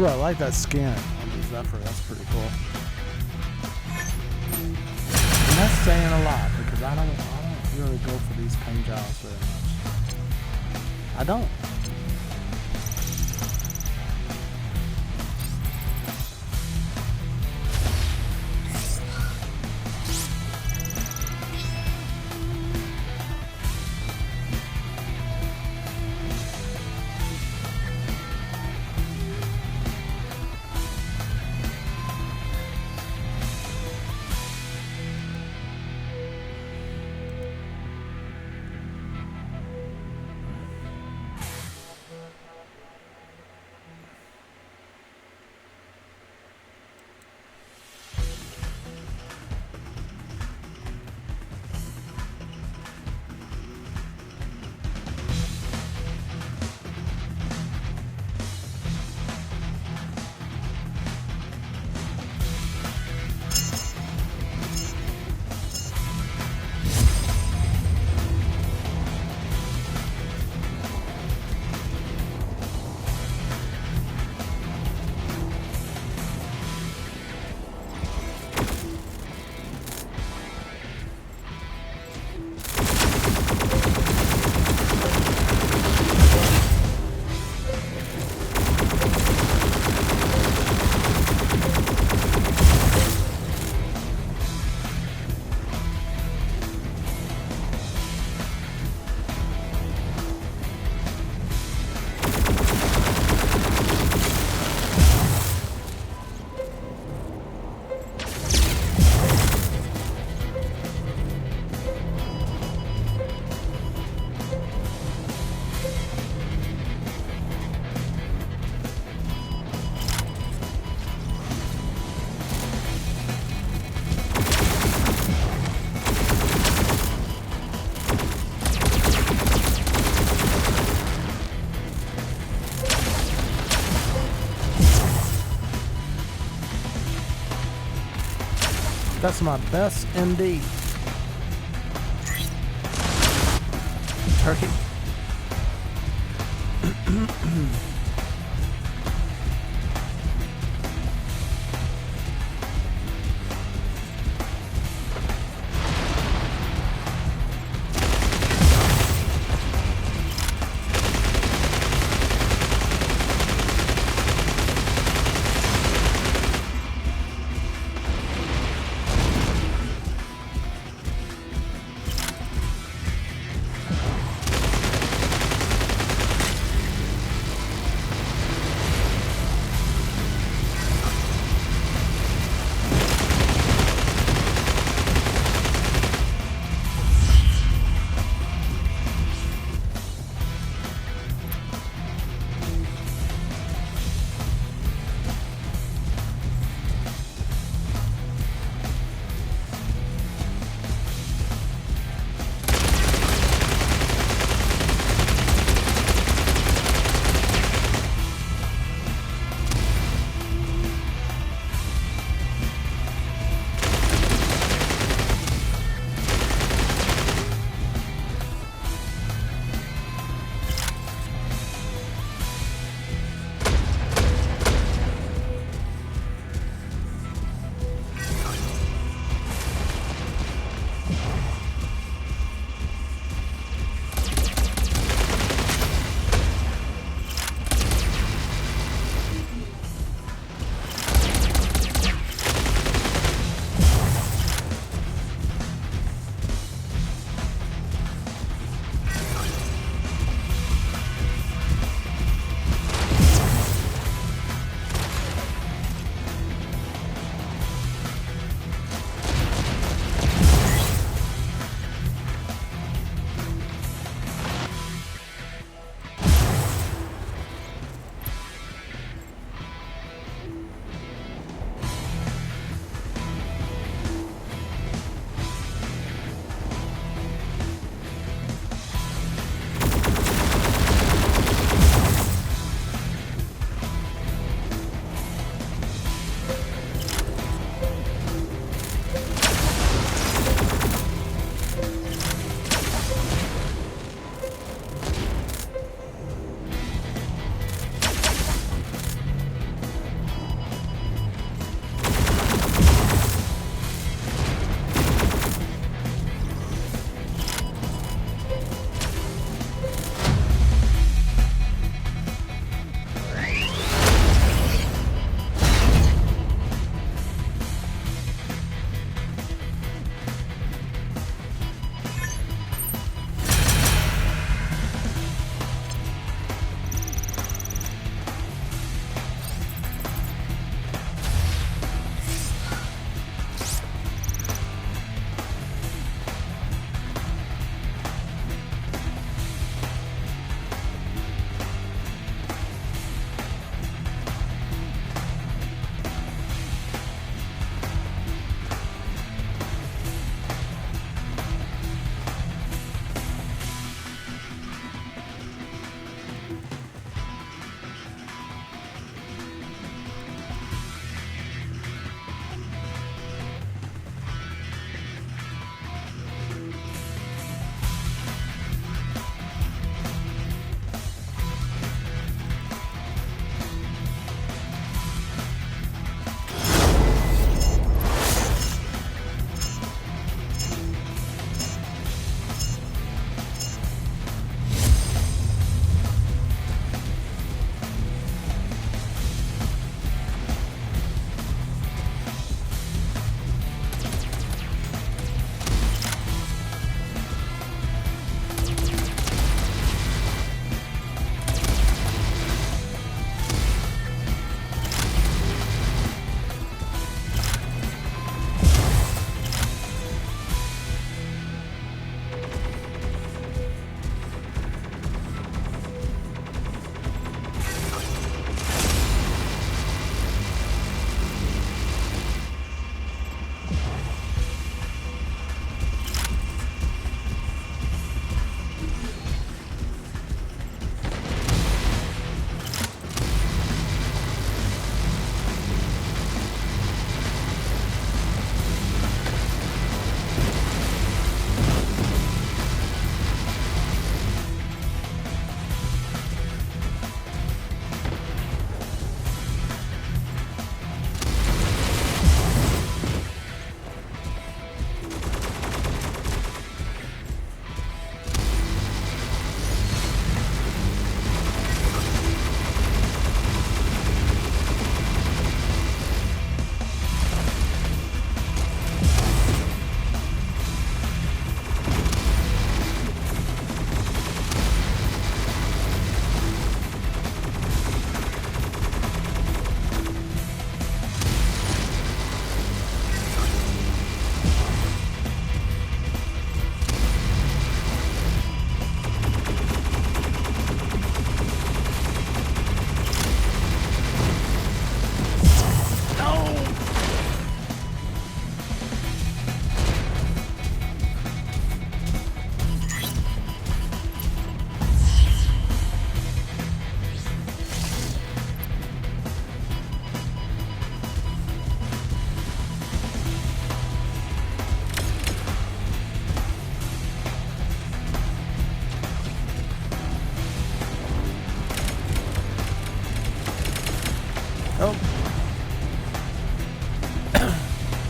Ooh, I like that skin on the Zephyr. That's pretty cool. And that's saying a lot because I don't really go for these paint jobs very much. I don't. That's my best indeed. Turkey.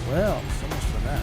Well, so much for that.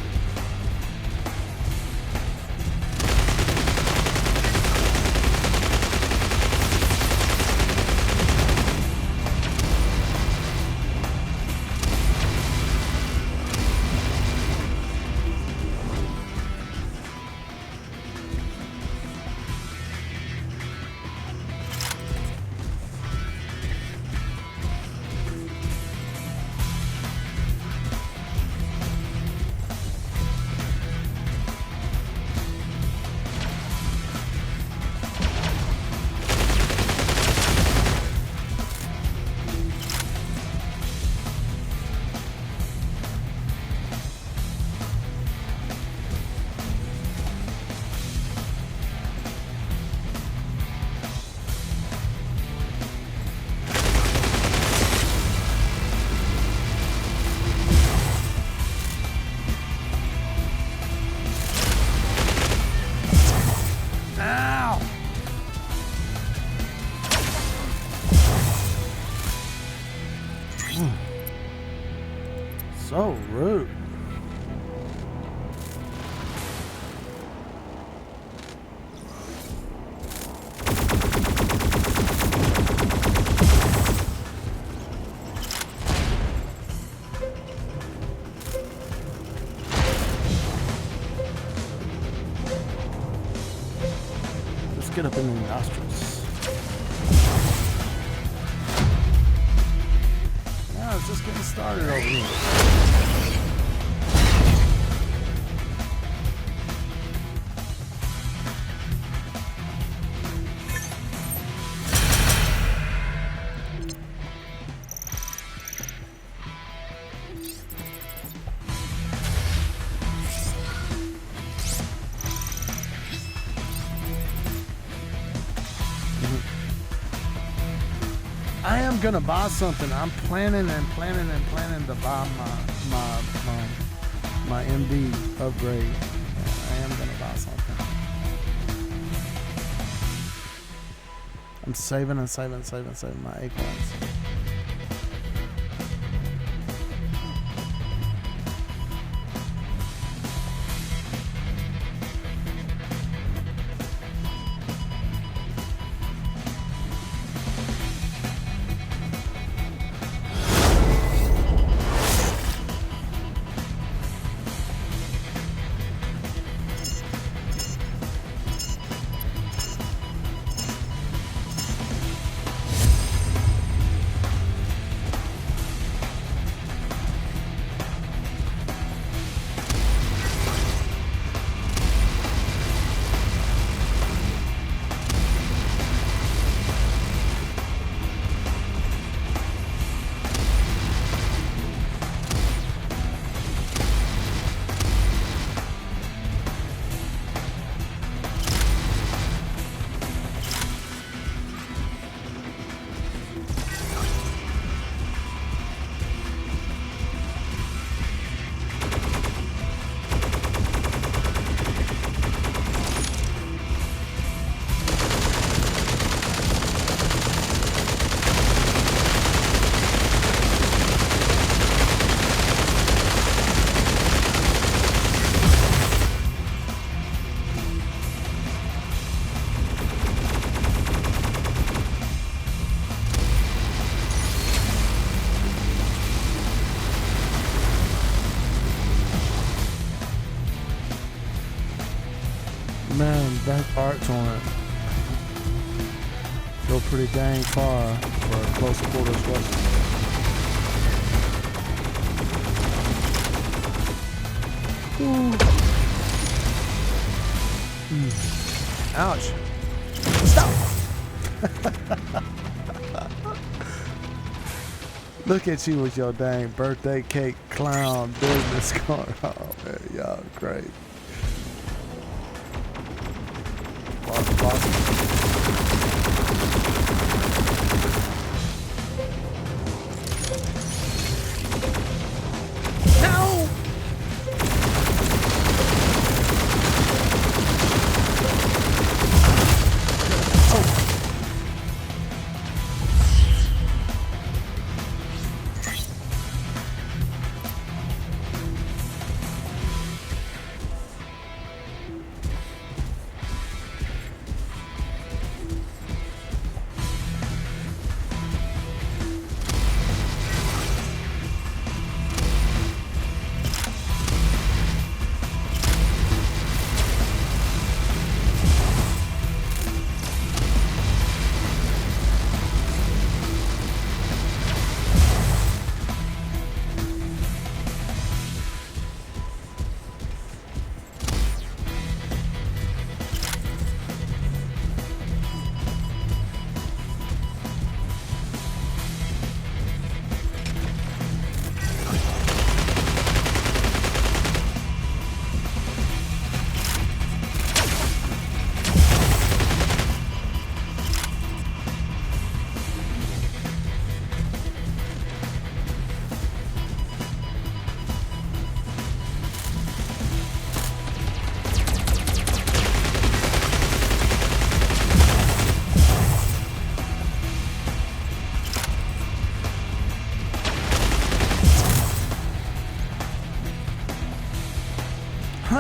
Ow! So rude. Let's get up in the nostrils. Yeah, it's just getting started over here. I am gonna buy something. I'm planning to buy my MD upgrade. I am gonna buy something. I'm saving my acorns. Man, back parts on it go pretty dang far for a close quarters weapon. Ouch. Stop! Look at you with your dang birthday cake clown business going on. Oh, man, y'all great. No!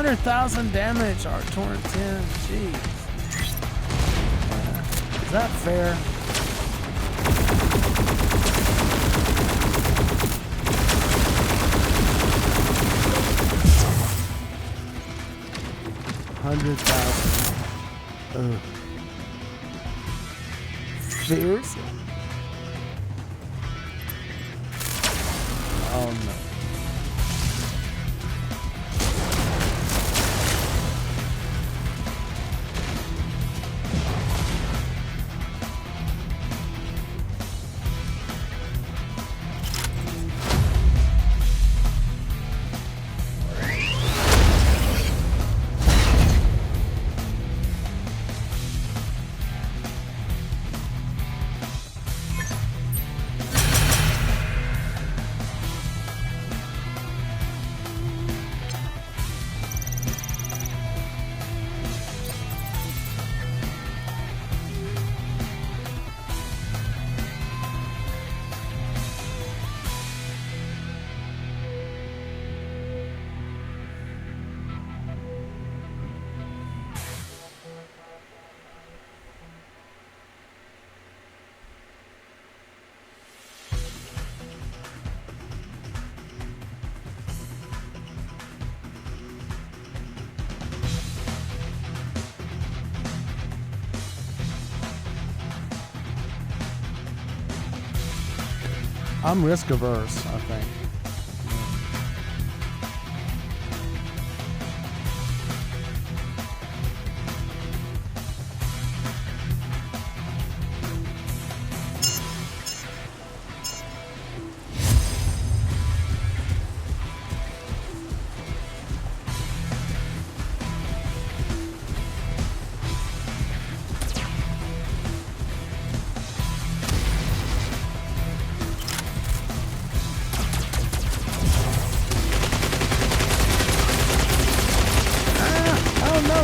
200,000 damage, our Torrent 10. Jeez. Is that fair? $100,000. Fierce? Oh no. I'm risk averse, I think.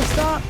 Stop!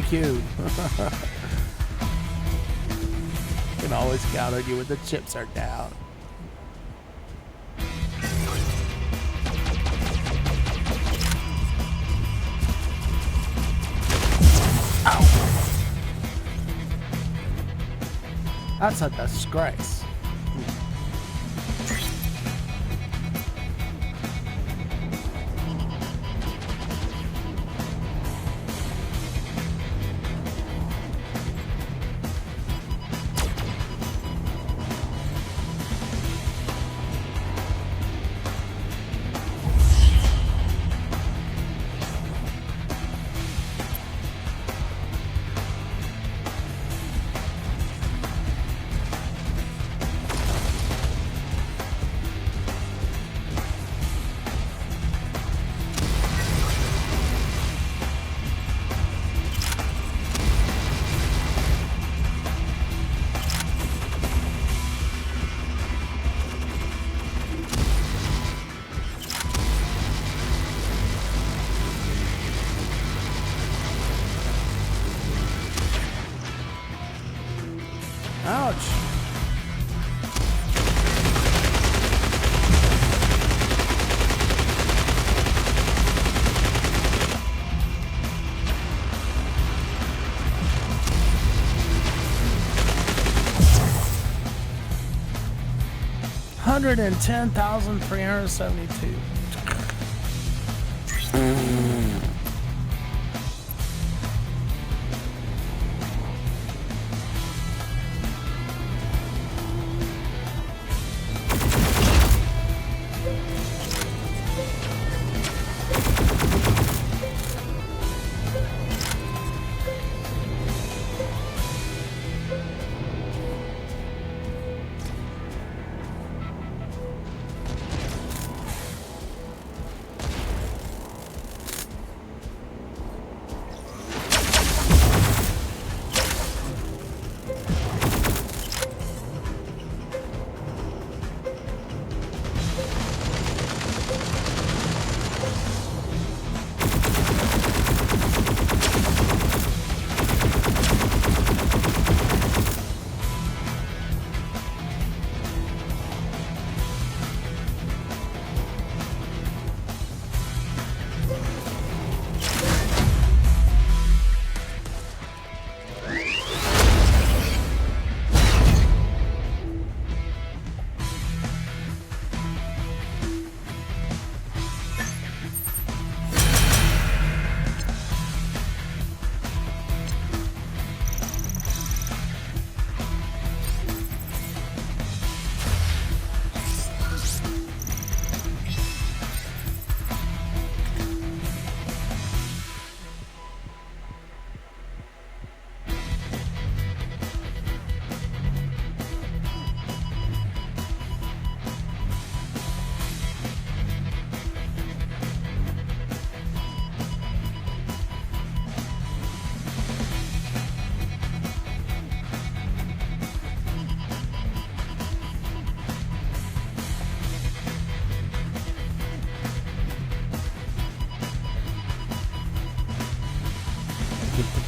Thank you. Can always count on you when the chips are down. Ow. That's a disgrace. 110,372.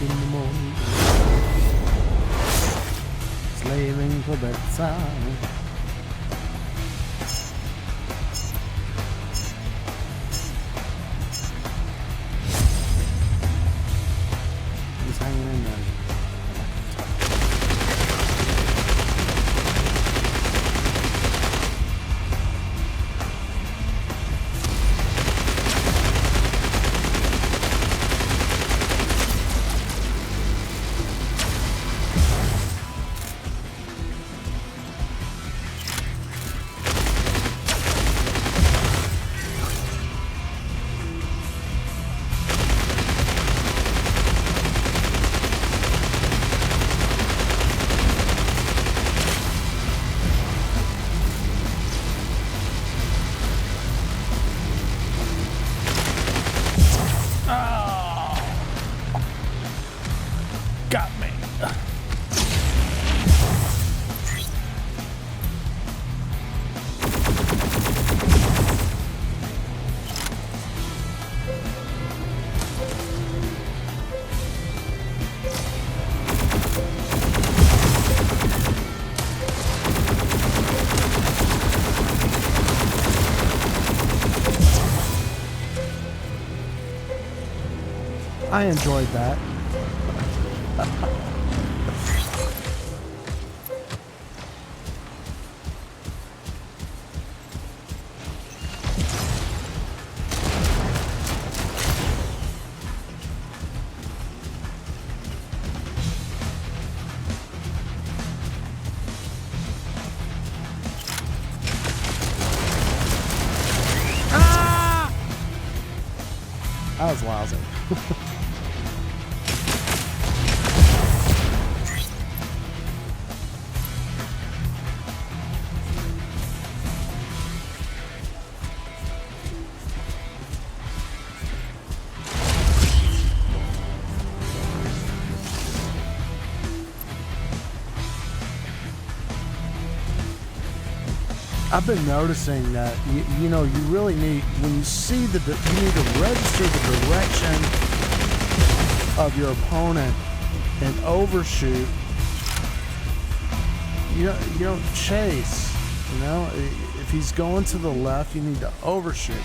In the morning, slaving for bedside. He's hanging in there. I enjoyed that. That was lousy. I've been noticing that you know, you really need, when you see you need to register the direction of your opponent and overshoot. You don't chase. You know, if he's going to the left, you need to overshoot,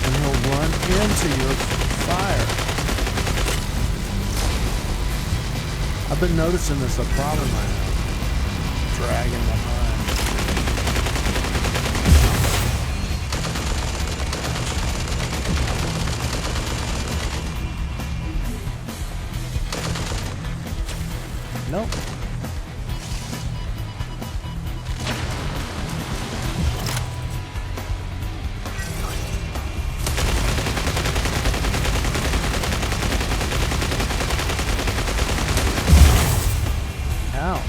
and he'll run into your fire. I've been noticing this a problem right now. Dragging behind. Nope. Ow.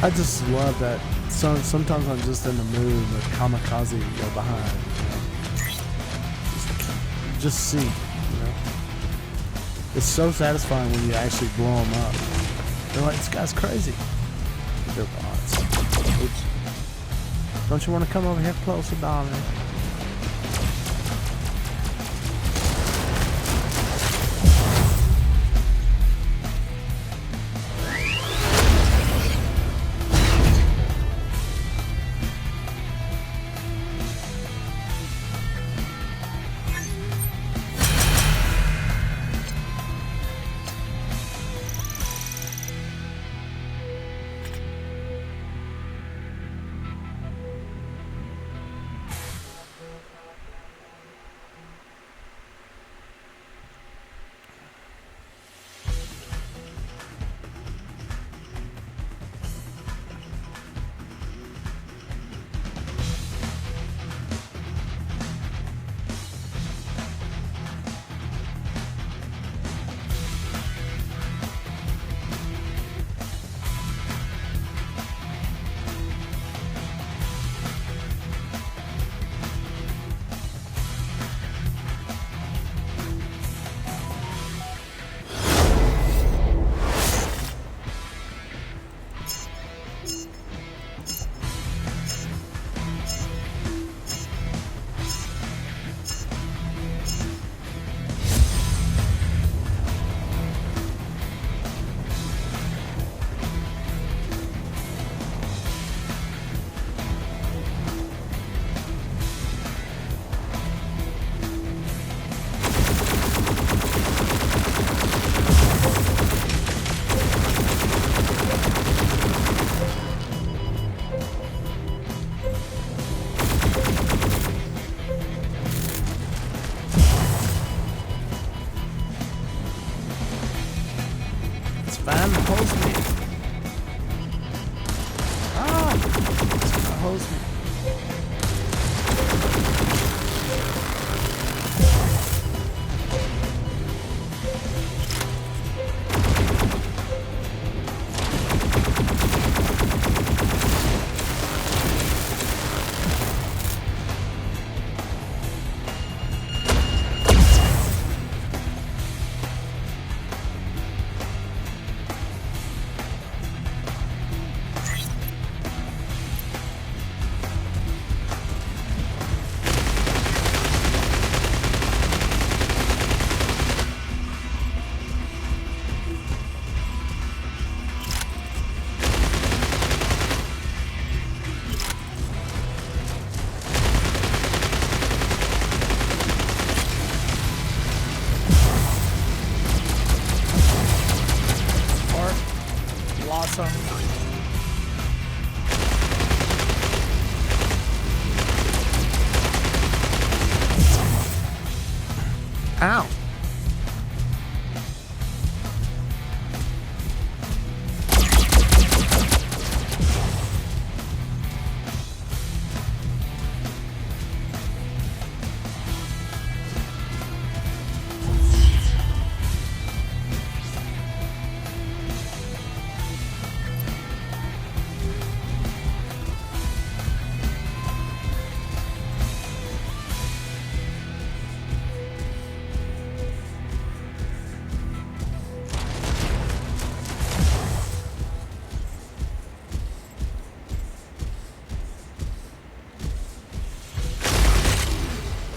I just love that. Sometimes I'm just in the mood with kamikaze behind. You know? Just see. You know? It's so satisfying when you actually blow them up. They're like, this guy's crazy. They're bots. Oops. Don't you want to come over here closer, darling? Ow.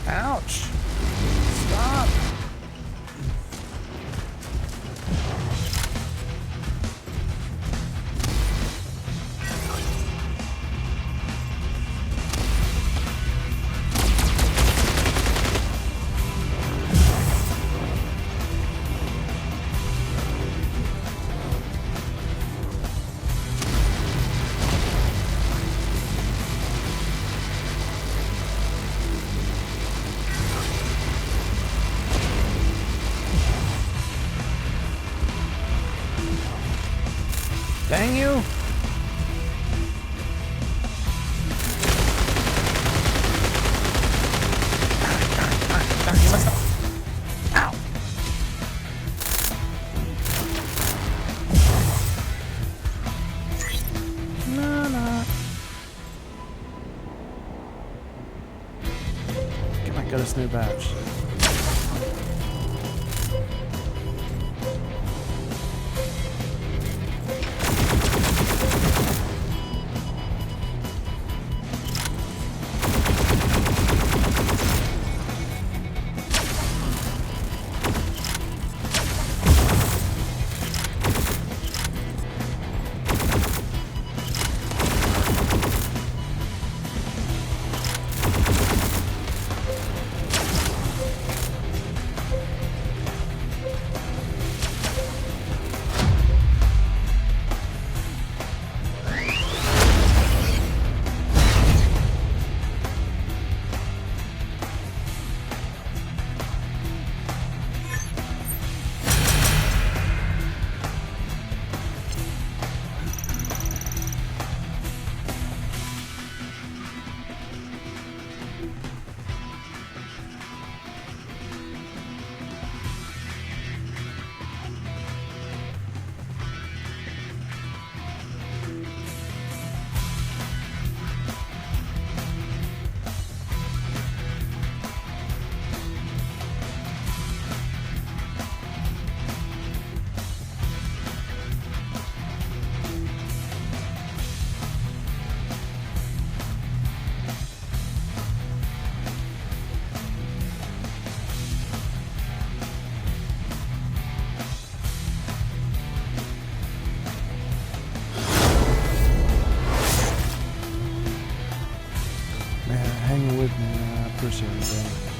Ouch. Stop. Dang you! Ow! No. Can I get us new badge? Hanging with me, I appreciate it, bro.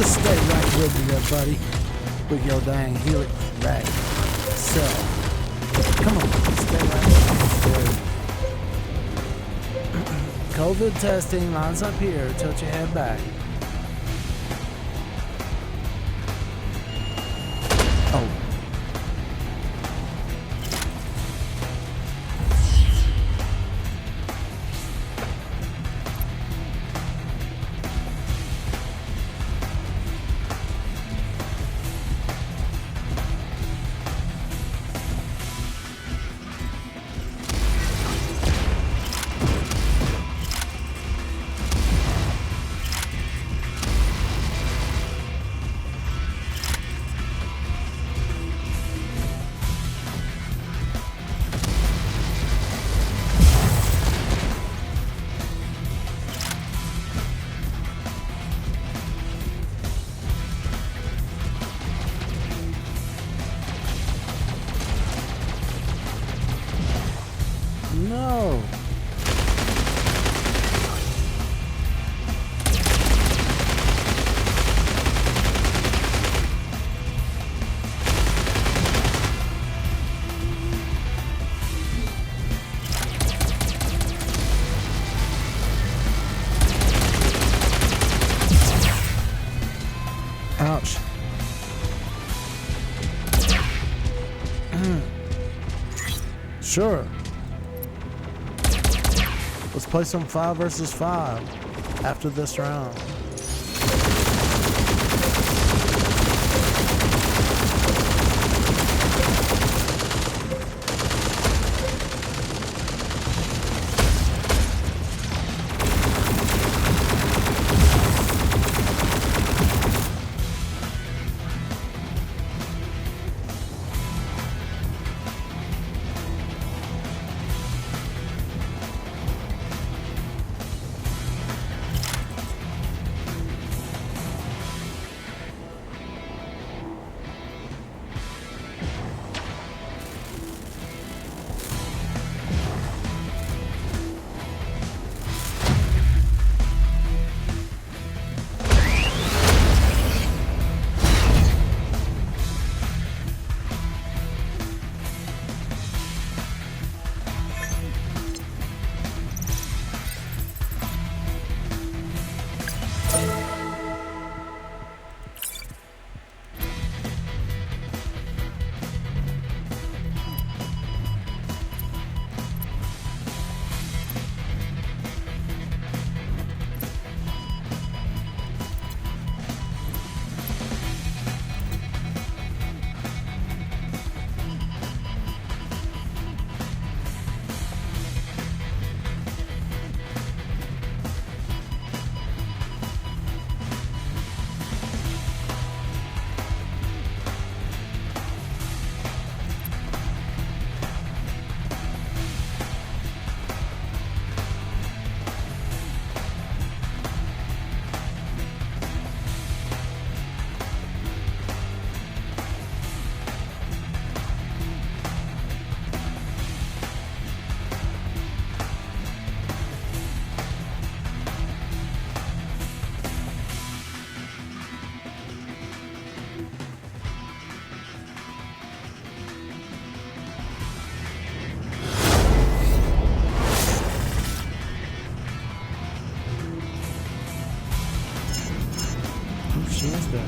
Just stay right with me there, buddy. With your dang helix back self. Come on, stay right with me. COVID testing lines up here. Tilt your head back. Oh. No. Ouch. Sure. Let's play some 5 versus 5 after this round. She is there.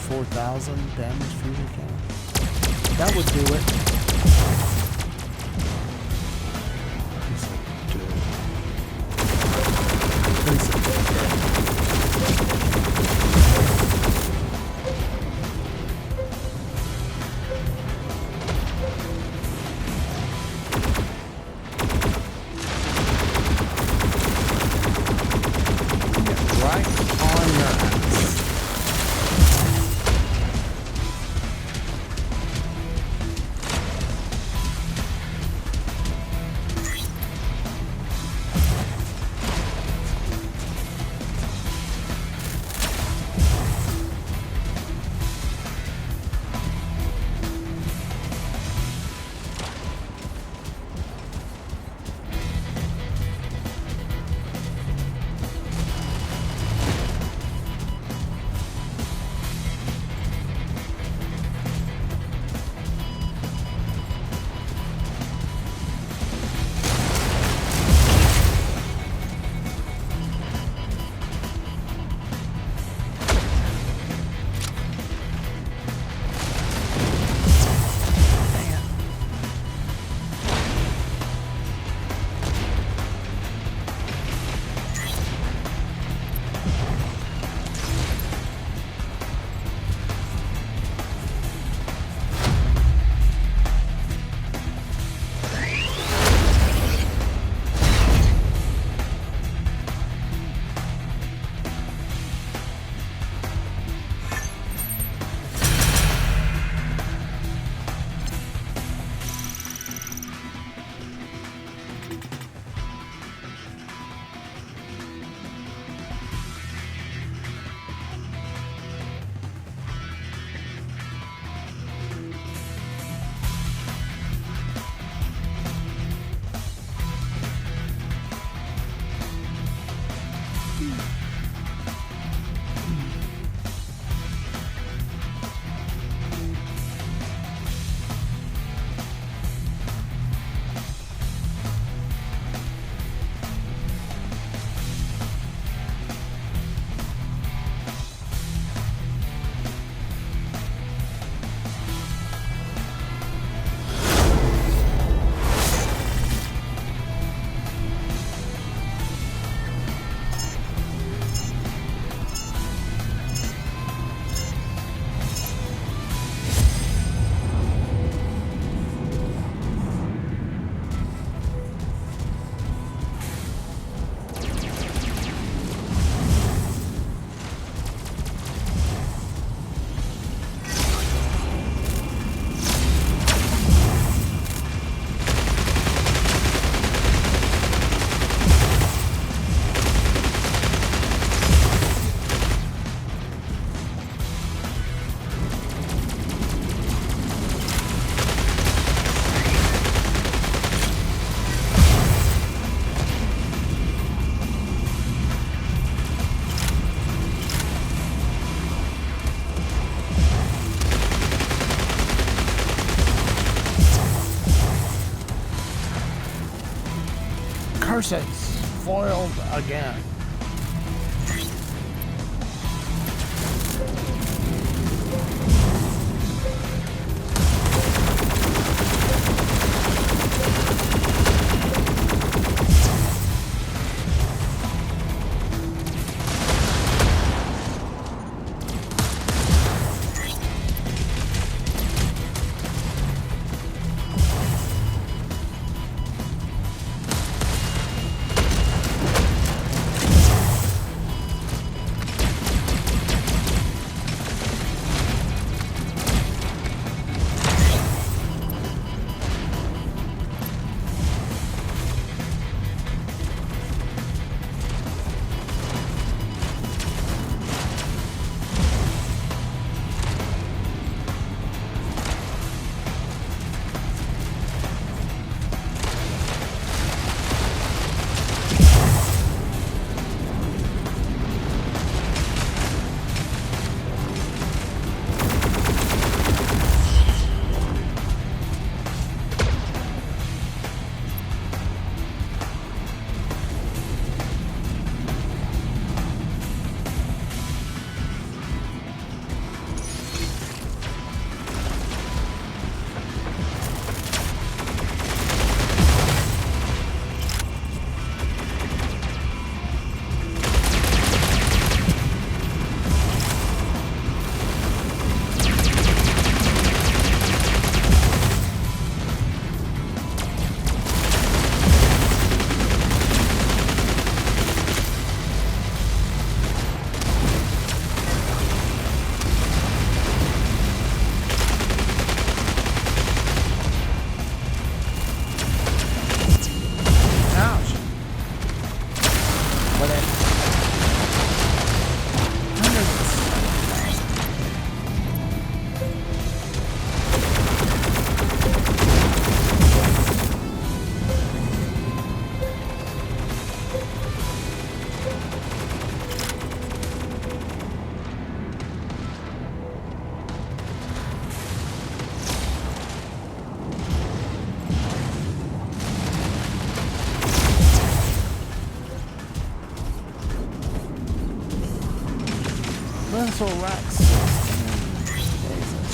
4,000 damage fusion cannon. That would do it. Right on your ass. Curses foiled again. console rack 6. Jesus.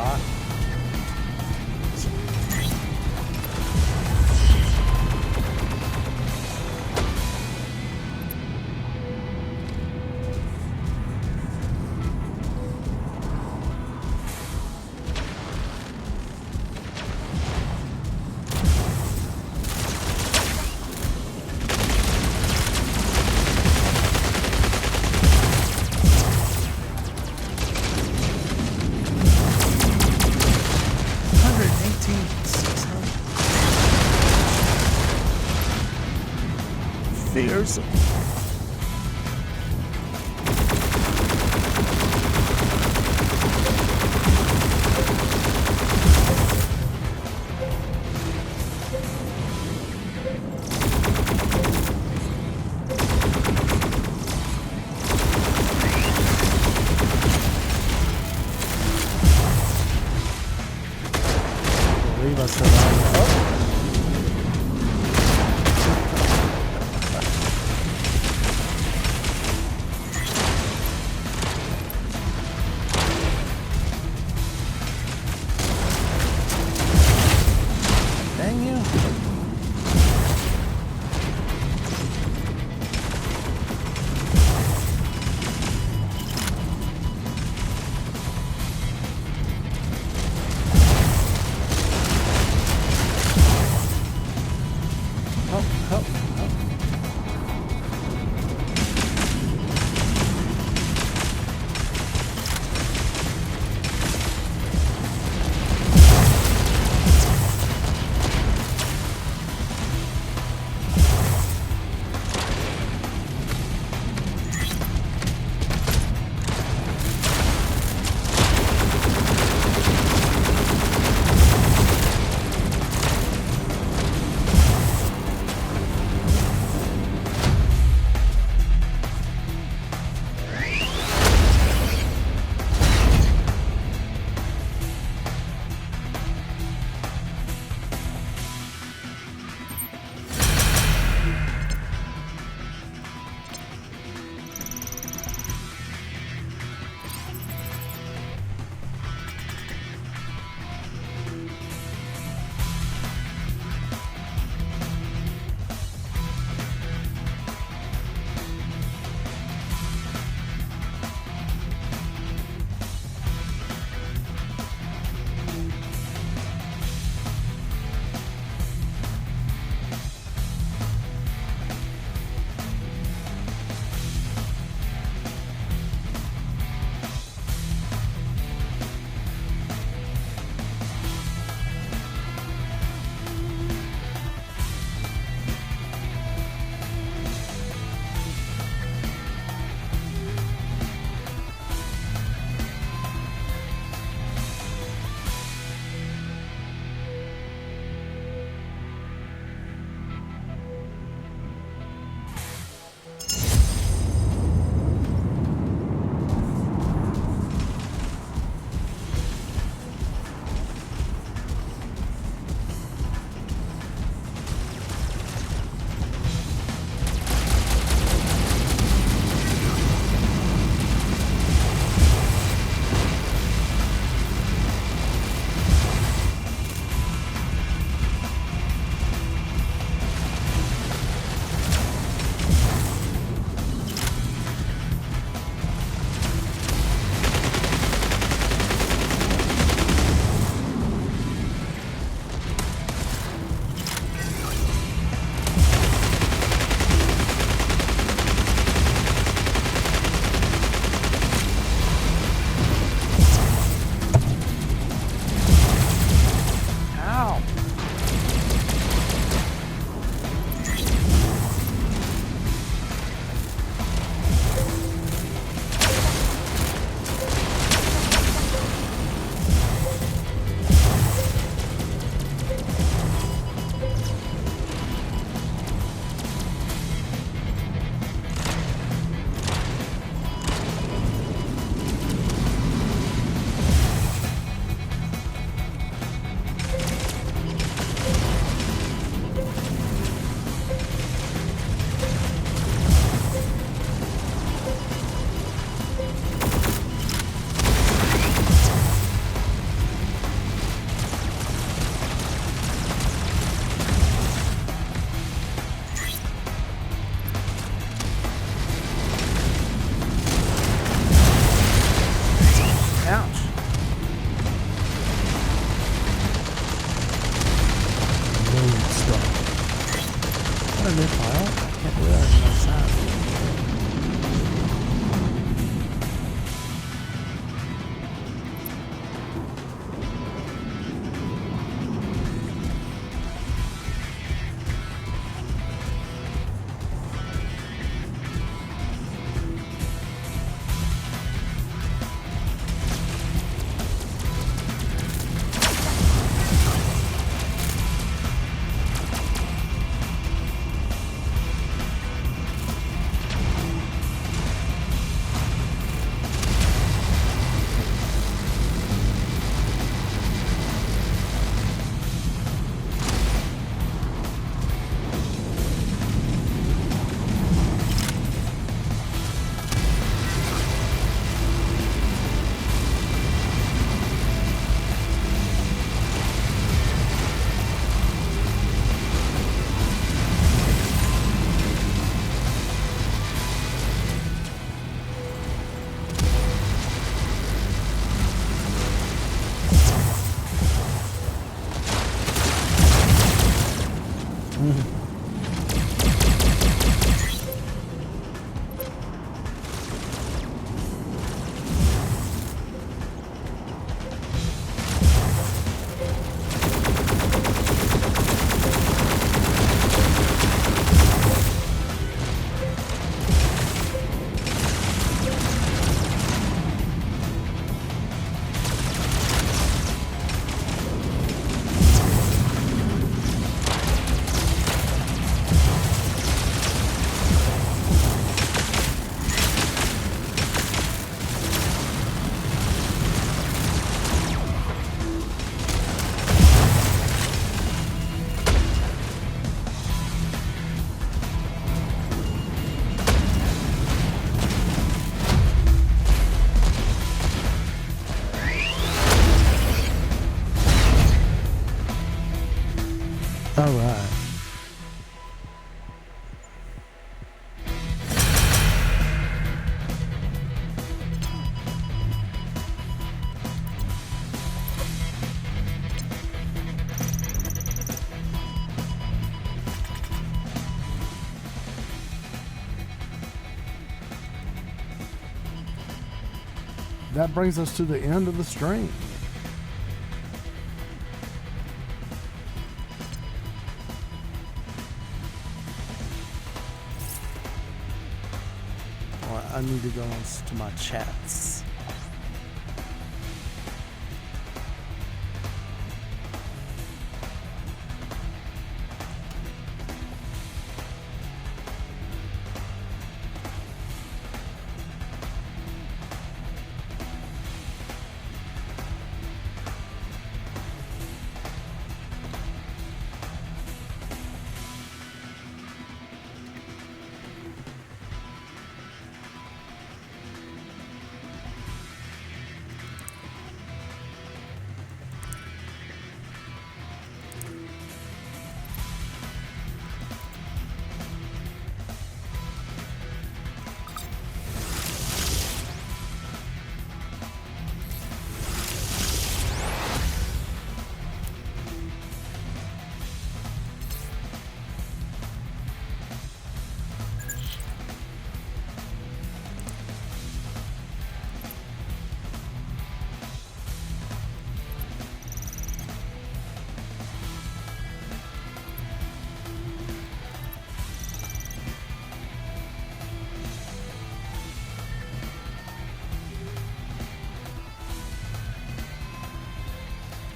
hot. Fierce. I believe I survived. Oh. Dang you. All right. That brings us to the end of the stream. All right, I need to go to my chats.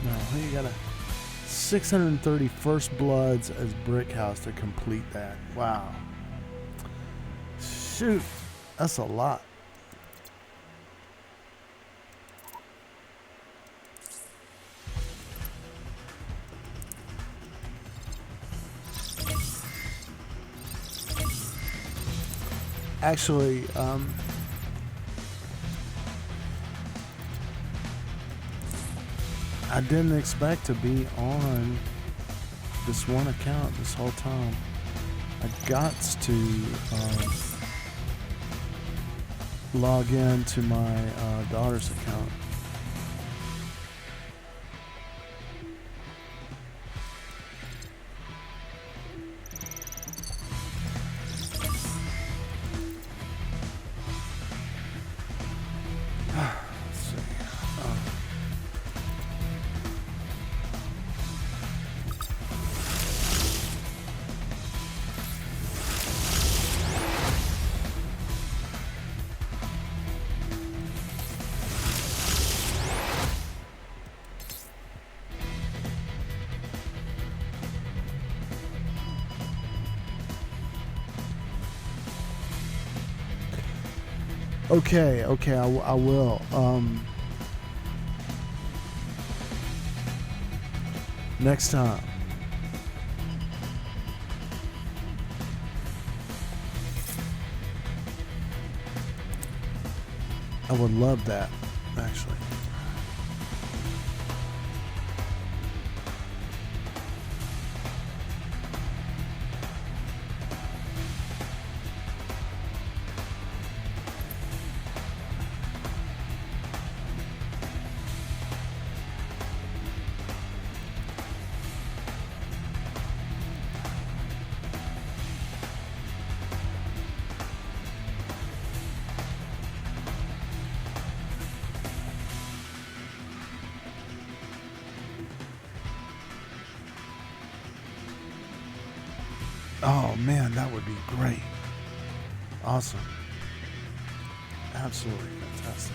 No, you gotta 630 first bloods as Brick House to complete that. Wow. Shoot, that's a lot. Actually, I didn't expect to be on this one account this whole time. I got to log in to my daughter's account. Okay, I will. Next time. I would love that, actually. Oh man, that would be great. Awesome. Absolutely fantastic.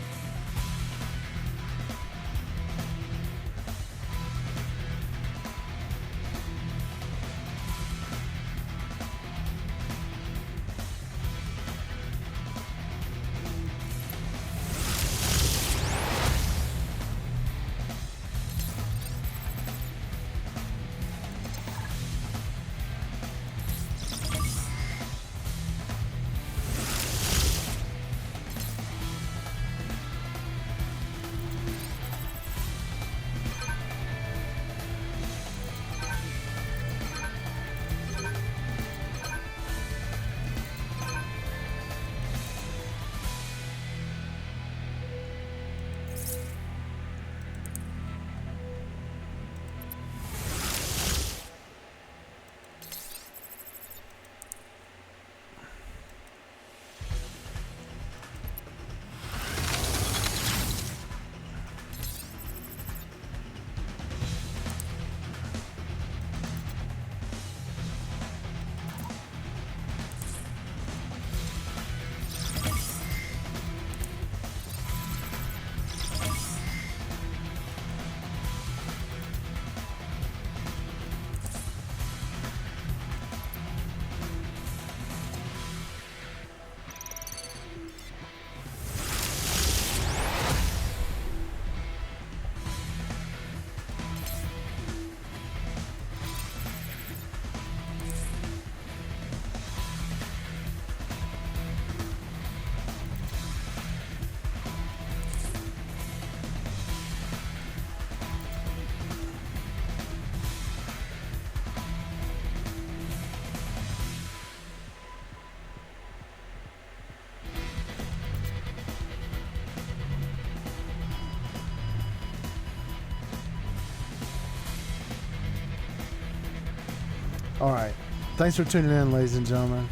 All right. Thanks for tuning in, ladies and gentlemen.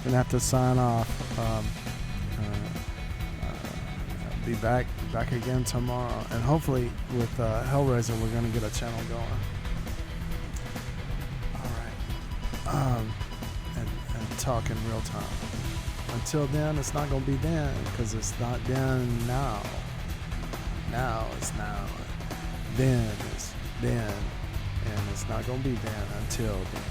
Gonna have to sign off. Be back again tomorrow, and hopefully with Hellraiser we're gonna get a channel going. All right. And talk in real time. Until then, it's not gonna be then because it's not then now. Now is now. Then is then, and it's not gonna be then until then.